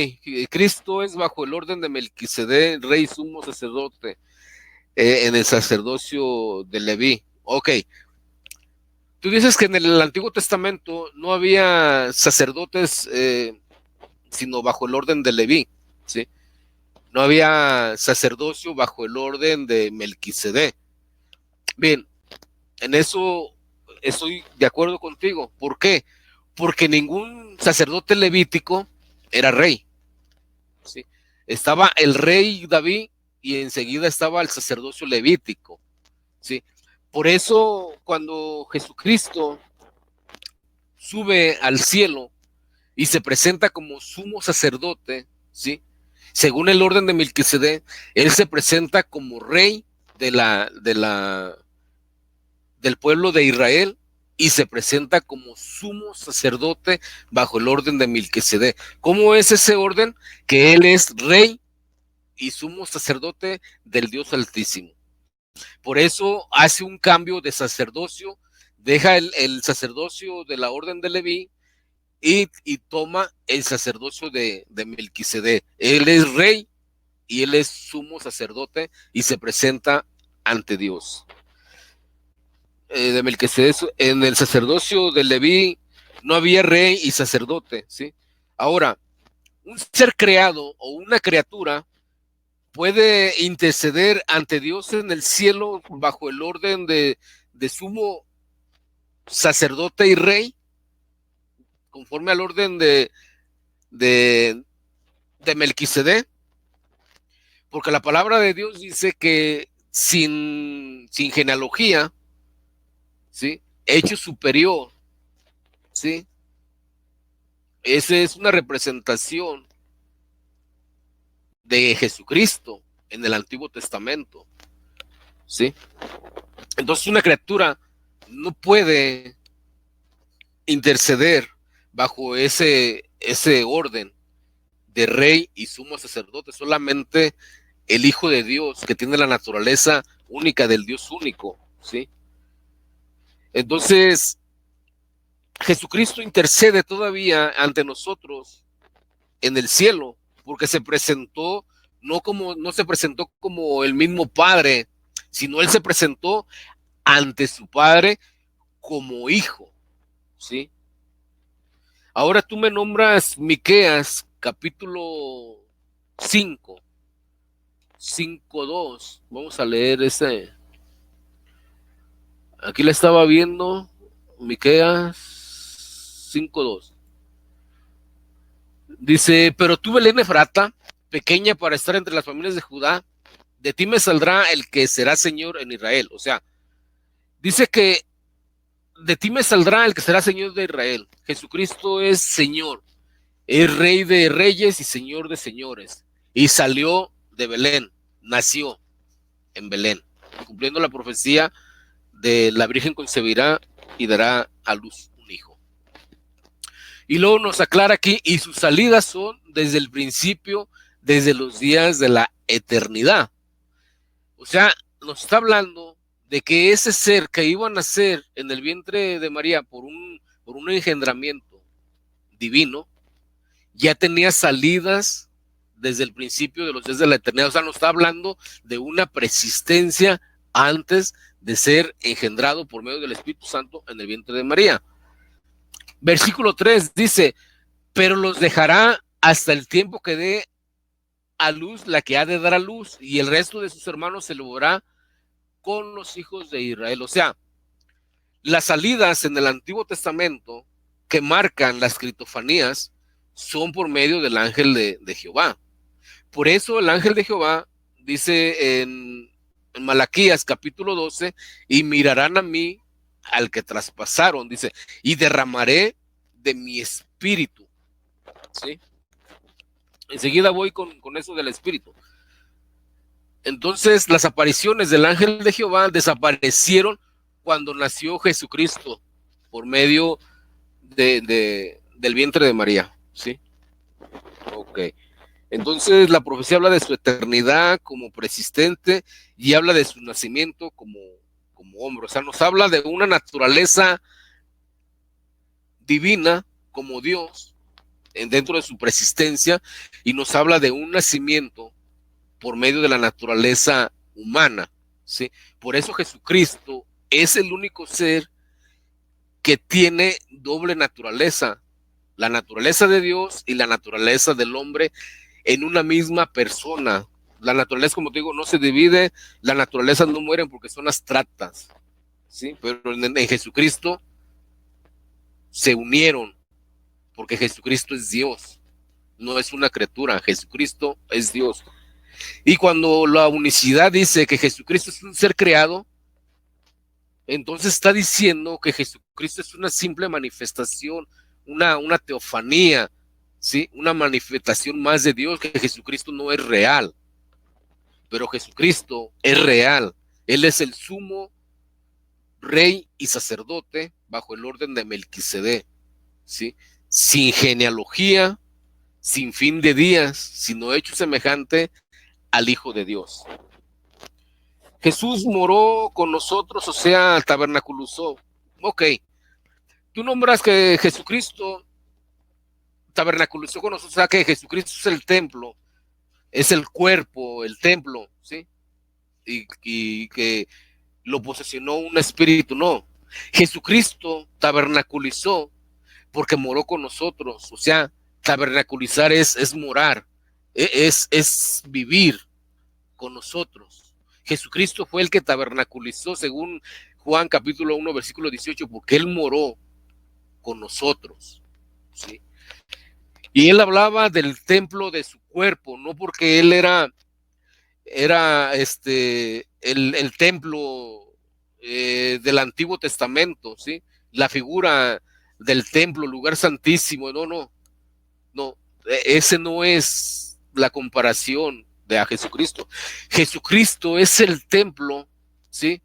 Cristo es bajo el orden de Melquisedec, rey sumo sacerdote, en el sacerdocio de Leví. Ok, tú dices que en el Antiguo Testamento no había sacerdotes, sino bajo el orden de Leví, ¿sí? No había sacerdocio bajo el orden de Melquisedec. Bien, en eso estoy de acuerdo contigo. ¿Por qué? Porque ningún sacerdote levítico era rey, ¿sí? Estaba el rey David y enseguida estaba el sacerdocio levítico, ¿sí? Por eso cuando Jesucristo sube al cielo y se presenta como sumo sacerdote, ¿sí? Según el orden de Melquisedec, él se presenta como rey del pueblo de Israel y se presenta como sumo sacerdote bajo el orden de Melquisedec. ¿Cómo es ese orden? Que él es rey y sumo sacerdote del Dios Altísimo. Por eso hace un cambio de sacerdocio, deja el sacerdocio de la orden de Leví y toma el sacerdocio de Melquisedec. Él es rey y él es sumo sacerdote y se presenta ante Dios. De Melquisedec, en el sacerdocio de Leví no había rey y sacerdote, ¿sí? Ahora, un ser creado o una criatura puede interceder ante Dios en el cielo bajo el orden de sumo sacerdote y rey, conforme al orden de Melquisedec, porque la palabra de Dios dice que sin genealogía, ¿sí? Hecho superior, ¿sí? Esa es una representación de Jesucristo en el Antiguo Testamento, ¿sí? Entonces una criatura no puede interceder bajo ese orden de rey y sumo sacerdote, solamente el Hijo de Dios, que tiene la naturaleza única del Dios único, ¿sí? Entonces, Jesucristo intercede todavía ante nosotros en el cielo, porque se presentó, no se presentó como el mismo Padre, sino él se presentó ante su Padre como hijo, ¿sí? Ahora tú me nombras Miqueas, capítulo 5, 5:2. Vamos a leer ese. Aquí la estaba viendo, Miqueas 5:2. Dice, pero tú, Belén Efrata, pequeña para estar entre las familias de Judá, de ti me saldrá el que será Señor en Israel. O sea, dice que de ti me saldrá el que será Señor de Israel. Jesucristo es Señor, es Rey de reyes y Señor de señores. Y salió de Belén, nació en Belén, cumpliendo la profecía de la Virgen concebirá y dará a luz un hijo. Y luego nos aclara aquí, y sus salidas son desde el principio, desde los días de la eternidad. O sea, nos está hablando de que ese ser que iba a nacer en el vientre de María por un engendramiento divino, ya tenía salidas desde el principio de los días de la eternidad. O sea, nos está hablando de una persistencia antes de ser engendrado por medio del Espíritu Santo en el vientre de María. Versículo 3 dice, pero los dejará hasta el tiempo que dé a luz la que ha de dar a luz, y el resto de sus hermanos se lo verá con los hijos de Israel. O sea, las salidas en el Antiguo Testamento que marcan las criptofanías son por medio del ángel de Jehová. Por eso el ángel de Jehová dice en Malaquías capítulo 12, y mirarán a mí al que traspasaron, dice, y derramaré de mi espíritu. ¿Sí? Enseguida voy con eso del espíritu. Entonces las apariciones del ángel de Jehová desaparecieron cuando nació Jesucristo por medio del vientre de María. ¿Sí? Ok. Entonces la profecía habla de su eternidad como persistente y habla de su nacimiento como hombre. O sea, nos habla de una naturaleza divina como Dios dentro de su persistencia, y nos habla de un nacimiento por medio de la naturaleza humana. ¿Sí? Por eso Jesucristo es el único ser que tiene doble naturaleza, la naturaleza de Dios y la naturaleza del hombre en una misma persona. La naturaleza, como te digo, no se divide, las naturalezas no mueren porque son abstractas, ¿sí? Pero en Jesucristo se unieron, porque Jesucristo es Dios, no es una criatura, Jesucristo es Dios. Y cuando la unicidad dice que Jesucristo es un ser creado, entonces está diciendo que Jesucristo es una simple manifestación, una teofanía, ¿sí? Una manifestación más de Dios, que Jesucristo no es real, pero Jesucristo es real. Él es el sumo rey y sacerdote bajo el orden de Melquisedec, ¿sí? Sin genealogía, sin fin de días, sino hecho semejante al Hijo de Dios. Jesús moró con nosotros, o sea, tabernaculizó. Ok, tú nombras que Jesucristo tabernaculizó con nosotros, o sea que Jesucristo es el templo, es el cuerpo, el templo, ¿sí? Y que lo posesionó un espíritu, no. Jesucristo tabernaculizó porque moró con nosotros, o sea, tabernaculizar es morar, es vivir con nosotros. Jesucristo fue el que tabernaculizó, según Juan capítulo 1, versículo 18, porque Él moró con nosotros, ¿sí? Y Él hablaba del templo de su cuerpo, no porque Él era el templo del Antiguo Testamento, ¿sí? La figura del templo, lugar santísimo, no, ese no es la comparación de a Jesucristo. Jesucristo es el templo, ¿sí?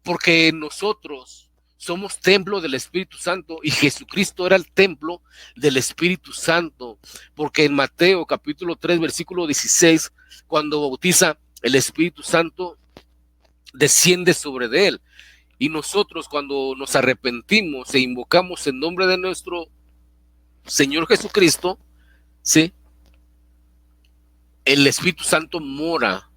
Porque nosotros somos templo del Espíritu Santo y Jesucristo era el templo del Espíritu Santo, porque en Mateo capítulo 3 versículo 16, cuando bautiza, el Espíritu Santo desciende sobre de él, y nosotros cuando nos arrepentimos e invocamos el nombre de nuestro Señor Jesucristo, ¿sí? El Espíritu Santo mora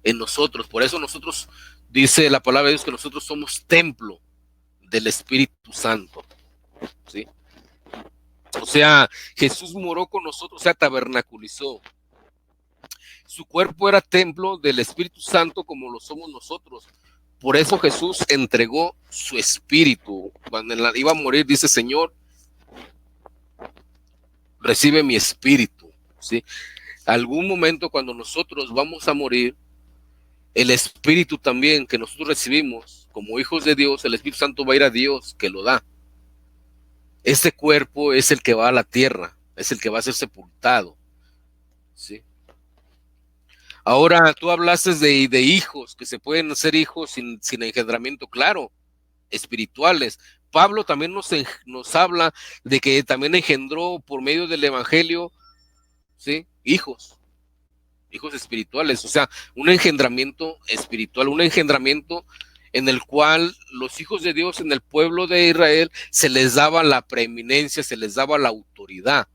en nosotros. Por eso nosotros, dice la palabra de Dios, que nosotros somos templo del Espíritu Santo, ¿sí? O sea, Jesús moró con nosotros, o sea, tabernaculizó. Su cuerpo era templo del Espíritu Santo como lo somos nosotros. Por eso Jesús entregó su espíritu. Cuando iba a morir, dice: Señor, recibe mi espíritu, ¿sí? Algún momento cuando nosotros vamos a morir, el espíritu también que nosotros recibimos como hijos de Dios, el Espíritu Santo va a ir a Dios que lo da. Este cuerpo es el que va a la tierra, es el que va a ser sepultado, ¿sí? Ahora, tú hablaste de hijos, que se pueden hacer hijos sin engendramiento, claro, espirituales. Pablo también nos habla de que también engendró por medio del evangelio, ¿sí? Hijos espirituales, o sea, un engendramiento espiritual, un engendramiento en el cual los hijos de Dios en el pueblo de Israel se les daba la preeminencia, se les daba la autoridad.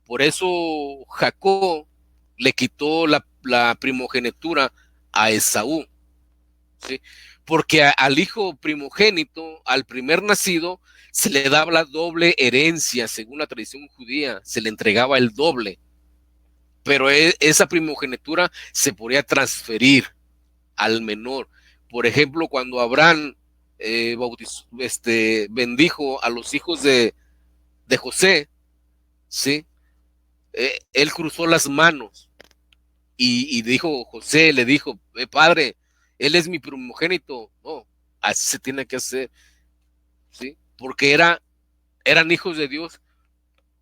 Por eso Jacob le quitó la primogenitura a Esaú, ¿sí? Porque al hijo primogénito, al primer nacido, se le daba la doble herencia, según la tradición judía, se le entregaba el doble, pero esa primogenitura se podía transferir al menor. Por ejemplo, cuando Abraham bendijo a los hijos de José, ¿sí? Él cruzó las manos y dijo, José le dijo, padre, él es mi primogénito. No, así se tiene que hacer, ¿sí? Porque eran hijos de Dios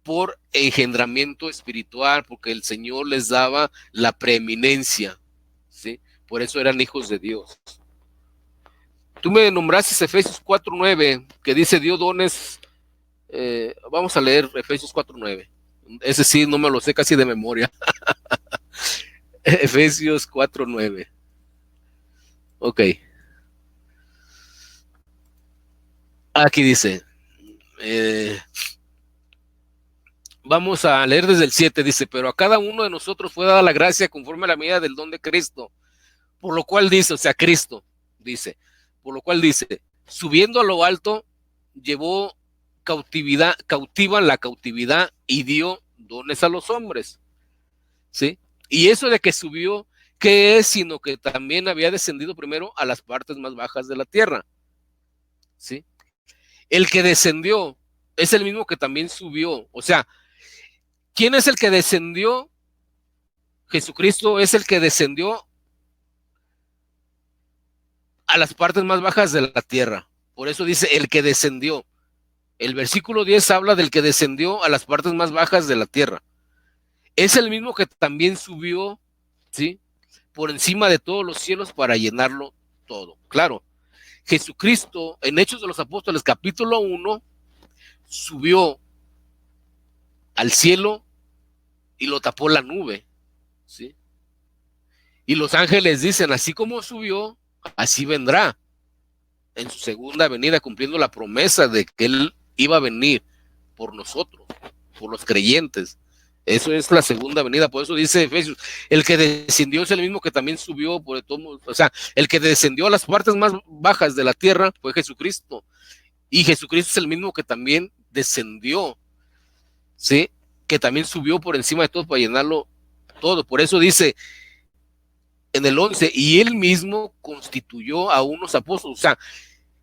por engendramiento espiritual, porque el Señor les daba la preeminencia, ¿sí? Por eso eran hijos de Dios. Tú me nombraste Efesios 4:9, que dice dio dones. Vamos a leer Efesios 4:9. Ese sí, no me lo sé casi de memoria. Efesios 4:9. Ok. Aquí dice, vamos a leer desde el 7, dice, pero a cada uno de nosotros fue dada la gracia conforme a la medida del don de Cristo, por lo cual dice, o sea, Cristo dice, por lo cual dice, subiendo a lo alto, llevó cautiva la cautividad y dio dones a los hombres, ¿sí? Y eso de que subió, ¿qué es? Sino que también había descendido primero a las partes más bajas de la tierra, ¿sí? El que descendió es el mismo que también subió, o sea, ¿quién es el que descendió? Jesucristo es el que descendió a las partes más bajas de la tierra. Por eso dice el que descendió. El versículo 10 habla del que descendió a las partes más bajas de la tierra. Es el mismo que también subió, ¿sí? Por encima de todos los cielos para llenarlo todo. Claro, Jesucristo en Hechos de los Apóstoles capítulo 1 subió al cielo y lo tapó la nube, ¿sí? Y los ángeles dicen, así como subió, así vendrá en su segunda venida, cumpliendo la promesa de que él iba a venir por nosotros, por los creyentes. Eso es la segunda venida, por eso dice Efesios, el que descendió es el mismo que también subió por todo, o sea, el que descendió a las partes más bajas de la tierra fue Jesucristo, y Jesucristo es el mismo que también descendió, ¿sí? Que también subió por encima de todo para llenarlo todo. Por eso dice en el 11, y él mismo constituyó a unos apóstoles, o sea,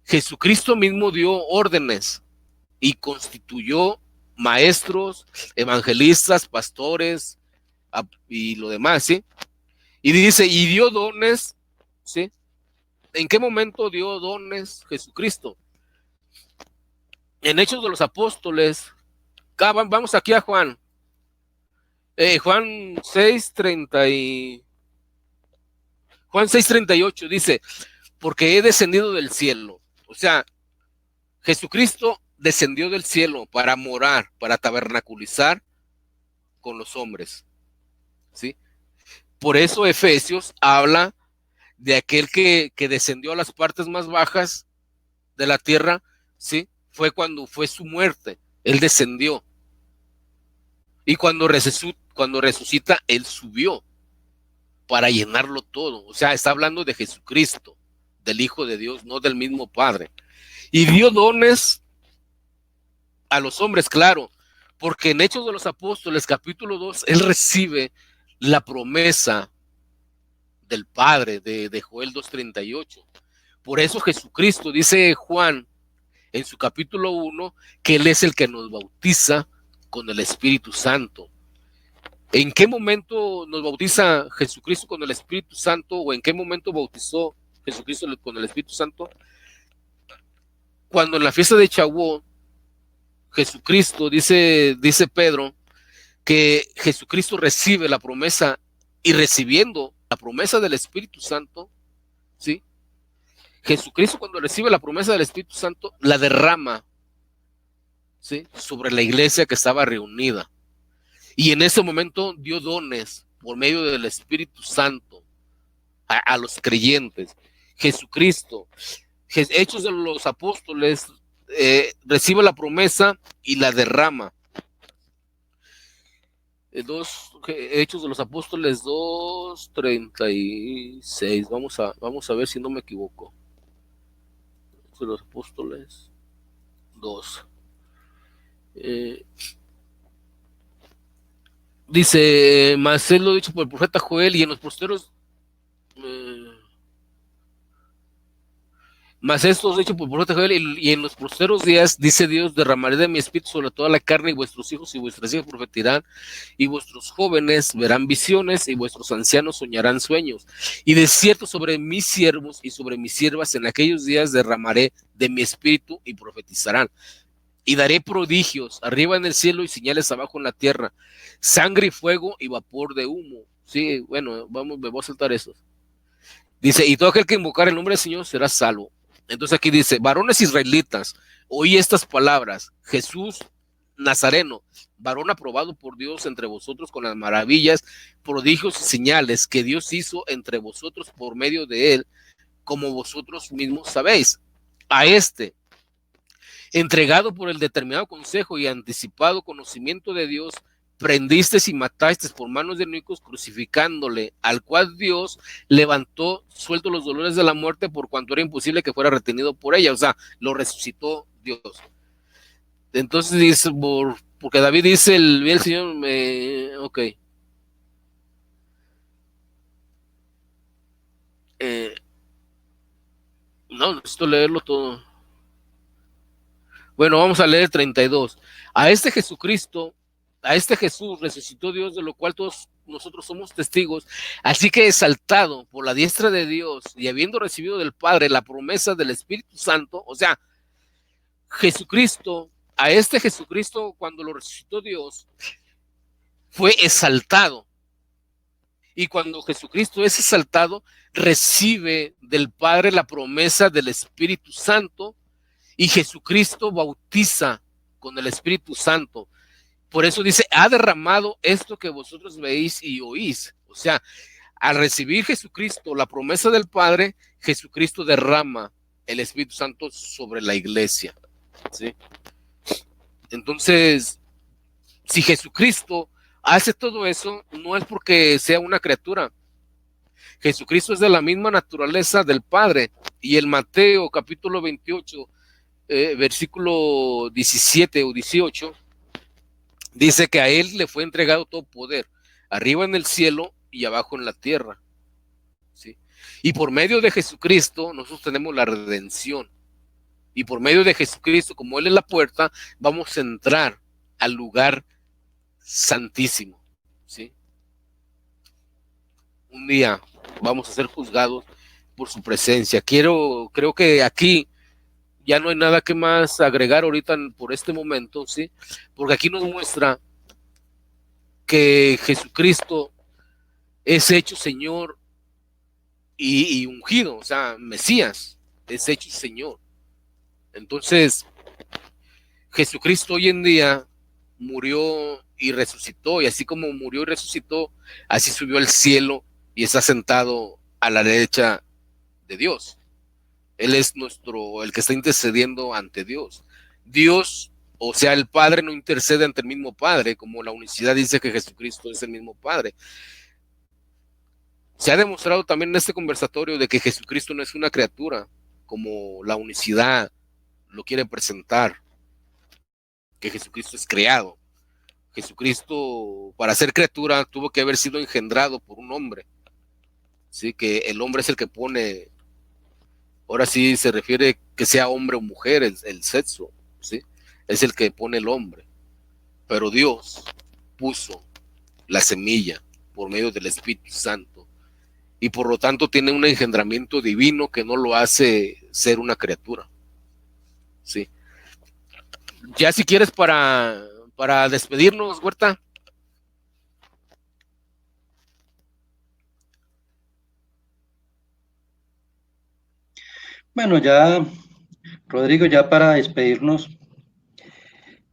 Jesucristo mismo dio órdenes y constituyó maestros, evangelistas, pastores y lo demás, ¿sí? Y dice, y dio dones, ¿sí? ¿En qué momento dio dones Jesucristo? En Hechos de los Apóstoles, vamos aquí a Juan. Juan 6:38 dice, porque he descendido del cielo. O sea, Jesucristo descendió del cielo para morar, para tabernaculizar con los hombres, ¿sí? Por eso Efesios habla de aquel que descendió a las partes más bajas de la tierra, ¿sí? Fue cuando fue su muerte, él descendió. Y cuando resucita, él subió para llenarlo todo. O sea, está hablando de Jesucristo, del Hijo de Dios, no del mismo Padre. Y dio dones a los hombres, claro, porque en Hechos de los Apóstoles, capítulo 2, él recibe la promesa del Padre de Joel 2:38. Por eso Jesucristo, dice Juan en su capítulo 1, que él es el que nos bautiza con el Espíritu Santo. ¿En qué momento nos bautiza Jesucristo con el Espíritu Santo? ¿O en qué momento bautizó Jesucristo con el Espíritu Santo? Cuando en la fiesta de Shavuot, Jesucristo, dice Pedro, que Jesucristo recibe la promesa y recibiendo la promesa del Espíritu Santo, ¿sí? Jesucristo, cuando recibe la promesa del Espíritu Santo, la derrama, ¿sí?, sobre la iglesia que estaba reunida. Y en ese momento dio dones por medio del Espíritu Santo a los creyentes. Jesucristo, Hechos de los Apóstoles, recibe la promesa y la derrama. Hechos de los Apóstoles 2:36. Vamos a ver si no me equivoco. Hechos de los Apóstoles 2. Dice, mas es lo dicho por el profeta Joel, y en los posteros mas esto es hecho por el profeta Joel, y en los posteros días, dice Dios, derramaré de mi espíritu sobre toda la carne, y vuestros hijos y vuestras hijas profetizarán, y vuestros jóvenes verán visiones, y vuestros ancianos soñarán sueños. Y de cierto sobre mis siervos y sobre mis siervas en aquellos días derramaré de mi espíritu y profetizarán. Y daré prodigios arriba en el cielo y señales abajo en la tierra, sangre y fuego y vapor de humo. Sí, bueno, me voy a saltar eso. Dice, y todo aquel que invocar el nombre del Señor será salvo. Entonces aquí dice, varones israelitas, oí estas palabras: Jesús Nazareno, varón aprobado por Dios entre vosotros con las maravillas, prodigios y señales que Dios hizo entre vosotros por medio de él, como vosotros mismos sabéis. A este, entregado por el determinado consejo y anticipado conocimiento de Dios, prendisteis y matasteis por manos de inicuos, crucificándole, al cual Dios levantó suelto los dolores de la muerte, por cuanto era imposible que fuera retenido por ella. O sea, lo resucitó Dios. Entonces dice, porque David dice, el Señor ok. No, necesito leerlo todo. Bueno, vamos a leer 32. A este Jesucristo, a este Jesús resucitó Dios, de lo cual todos nosotros somos testigos. Así que, exaltado por la diestra de Dios y habiendo recibido del Padre la promesa del Espíritu Santo, o sea, Jesucristo, a este Jesucristo, cuando lo resucitó Dios, fue exaltado. Y cuando Jesucristo es exaltado, recibe del Padre la promesa del Espíritu Santo, y Jesucristo bautiza con el Espíritu Santo. Por eso dice, ha derramado esto que vosotros veis y oís. O sea, al recibir Jesucristo la promesa del Padre, Jesucristo derrama el Espíritu Santo sobre la iglesia, ¿sí? Entonces, si Jesucristo hace todo eso, no es porque sea una criatura. Jesucristo es de la misma naturaleza del Padre. Y el Mateo capítulo 28, versículo 17 o 18, dice que a él le fue entregado todo poder, arriba en el cielo y abajo en la tierra, ¿sí? Y por medio de Jesucristo nosotros tenemos la redención. Y por medio de Jesucristo, como él es la puerta, vamos a entrar al lugar santísimo, ¿sí? Un día vamos a ser juzgados por su presencia. Creo que aquí ya no hay nada que más agregar ahorita por este momento, ¿sí? Porque aquí nos muestra que Jesucristo es hecho Señor y ungido, o sea, Mesías, es hecho Señor. Entonces, Jesucristo hoy en día murió y resucitó, y así como murió y resucitó, así subió al cielo y está sentado a la derecha de Dios. Él es el que está intercediendo ante Dios. Dios, o sea, el Padre no intercede ante el mismo Padre, como la unicidad dice que Jesucristo es el mismo Padre. Se ha demostrado también en este conversatorio de que Jesucristo no es una criatura, como la unicidad lo quiere presentar, que Jesucristo es creado. Jesucristo, para ser criatura, tuvo que haber sido engendrado por un hombre. ¿Sí? Que el hombre es el que pone, ahora sí se refiere que sea hombre o mujer, el sexo, ¿sí? Es el que pone el hombre. Pero Dios puso la semilla por medio del Espíritu Santo, y por lo tanto tiene un engendramiento divino que no lo hace ser una criatura, ¿sí? Ya si quieres para despedirnos, Huerta. Bueno, ya, Rodrigo, ya para despedirnos,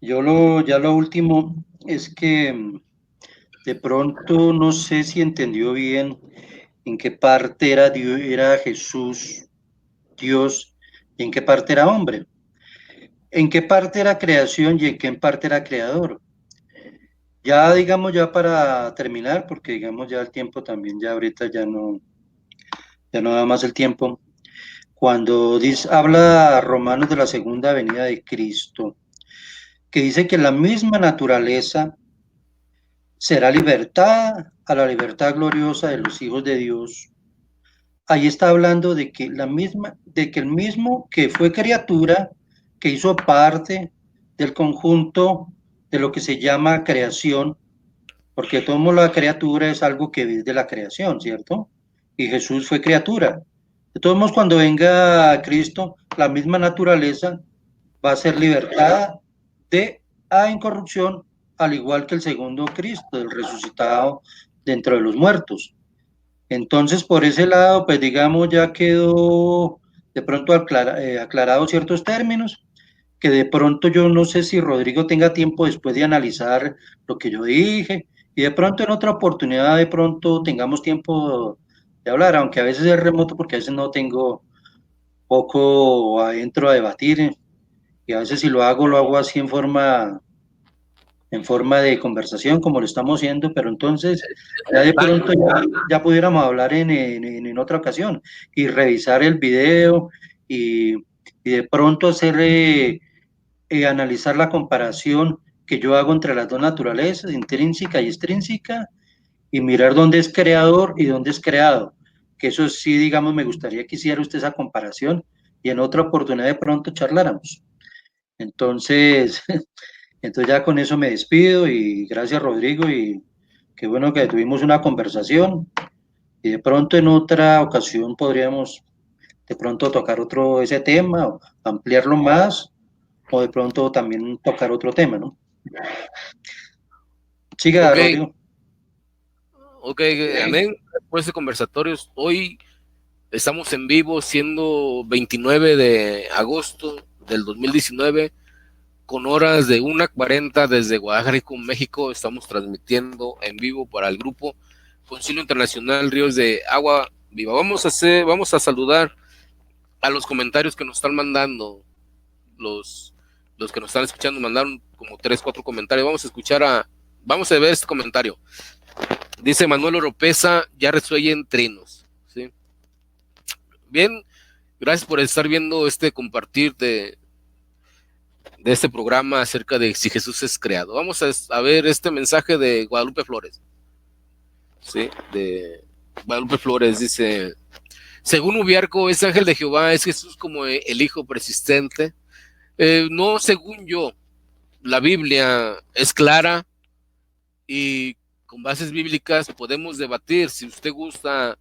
ya lo último es que de pronto no sé si entendió bien en qué parte era Dios, era Jesús, Dios, y en qué parte era hombre, en qué parte era creación y en qué parte era creador. Ya digamos, ya para terminar, porque digamos ya el tiempo también, ya ahorita ya no da más el tiempo. Cuando dice, habla Romanos de la segunda venida de Cristo, que dice que la misma naturaleza será libertada a la libertad gloriosa de los hijos de Dios. Ahí está hablando de que de que el mismo que fue criatura, que hizo parte del conjunto de lo que se llama creación, porque todo la criatura es algo que es de la creación, ¿cierto? Y Jesús fue criatura. De todos modos, cuando venga Cristo, la misma naturaleza va a ser libertada de a incorrupción, al igual que el segundo Cristo, el resucitado dentro de los muertos. Entonces, por ese lado, pues digamos, ya quedó de pronto aclarado ciertos términos, que de pronto yo no sé si Rodrigo tenga tiempo después de analizar lo que yo dije, y de pronto en otra oportunidad, de pronto tengamos tiempo de hablar, aunque a veces es remoto porque a veces no tengo poco adentro a debatir, y a veces si lo hago así en forma de conversación, como lo estamos haciendo, pero entonces ya de pronto ya pudiéramos hablar en otra ocasión y revisar el video y, y de pronto hacer, analizar la comparación que yo hago entre las dos naturalezas, intrínseca y extrínseca, y mirar dónde es creador y dónde es creado. Que eso sí, digamos, me gustaría que hiciera usted esa comparación y en otra oportunidad de pronto charláramos. Entonces, entonces ya con eso me despido y gracias Rodrigo y qué bueno que tuvimos una conversación y de pronto en otra ocasión podríamos de pronto tocar otro ese tema o ampliarlo más o de pronto también tocar otro tema, ¿no? Siga, Ok, Rodrigo. ok, amén. Después de conversatorios, hoy estamos en vivo, siendo 29 de agosto del 2019, con horas de 1:40 desde Guadalajara, México. Estamos transmitiendo en vivo para el grupo Concilio Internacional Ríos de Agua Viva. Vamos a saludar a los comentarios que nos están mandando los, los que nos están escuchando. Mandaron como 3, 4 comentarios. Vamos a ver este comentario. Dice Manuel Oropesa, ya resuellen trinos. ¿Sí? Bien, gracias por estar viendo este compartir de este programa acerca de si Jesús es creado. Vamos a ver este mensaje de Guadalupe Flores. ¿Sí? De Guadalupe Flores dice, según Ubiarco, ese ángel de Jehová es Jesús como el hijo persistente. No, según yo, la Biblia es clara y con bases bíblicas podemos debatir, si usted gusta,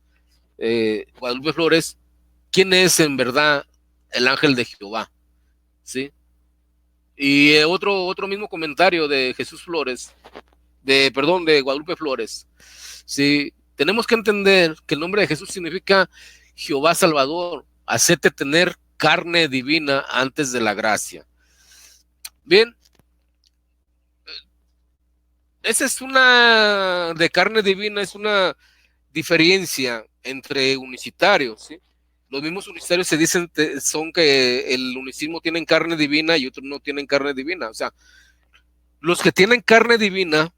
Guadalupe Flores, quién es en verdad el ángel de Jehová. ¿Sí? Y otro mismo comentario de Jesús Flores, de Guadalupe Flores. Sí, tenemos que entender que el nombre de Jesús significa Jehová Salvador, hacerte tener carne divina antes de la gracia. Bien, esa es una de carne divina, es una diferencia entre unicitarios, ¿sí? Los mismos unicitarios se dicen son que el unicismo tienen carne divina y otros no tienen carne divina. O sea, los que tienen carne divina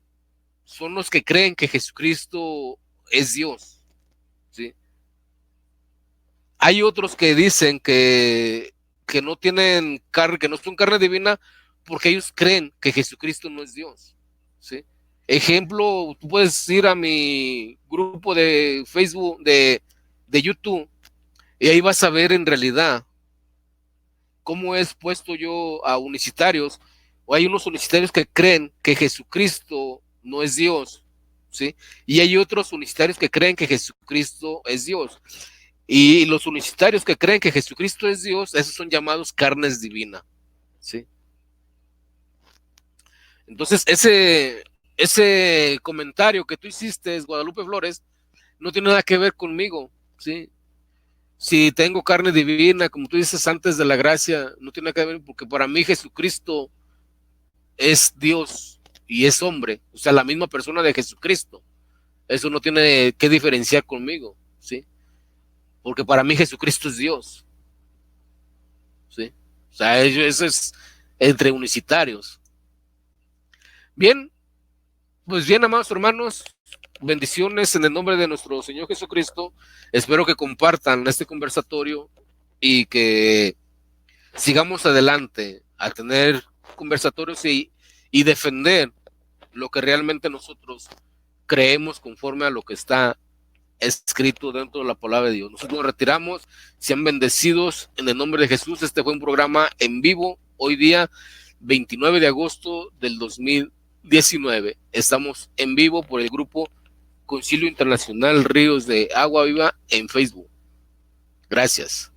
son los que creen que Jesucristo es Dios, ¿sí? Hay otros que dicen que no tienen carne, que no son carne divina, porque ellos creen que Jesucristo no es Dios, ¿sí? Ejemplo, tú puedes ir a mi grupo de Facebook, de YouTube, y ahí vas a ver en realidad cómo es puesto yo a unicitarios, o hay unos unicitarios que creen que Jesucristo no es Dios, ¿sí? Y hay otros unicitarios que creen que Jesucristo es Dios. Y los unicitarios que creen que Jesucristo es Dios, esos son llamados carnes divinas, ¿sí? Entonces, ese comentario que tú hiciste, Guadalupe Flores, no tiene nada que ver conmigo, ¿sí? Si tengo carne divina, como tú dices, antes de la gracia, no tiene que ver, porque para mí Jesucristo es Dios y es hombre, o sea, la misma persona de Jesucristo. Eso no tiene que diferenciar conmigo, ¿sí? Porque para mí Jesucristo es Dios, ¿sí? O sea, eso es entre unicitarios. Bien, pues bien, amados hermanos, bendiciones en el nombre de nuestro Señor Jesucristo. Espero que compartan este conversatorio y que sigamos adelante a tener conversatorios y defender lo que realmente nosotros creemos conforme a lo que está escrito dentro de la palabra de Dios. Nosotros nos retiramos, sean bendecidos en el nombre de Jesús. Este fue un programa en vivo, hoy día 29 de agosto del 2019. Estamos en vivo por el grupo Concilio Internacional Ríos de Agua Viva en Facebook. Gracias.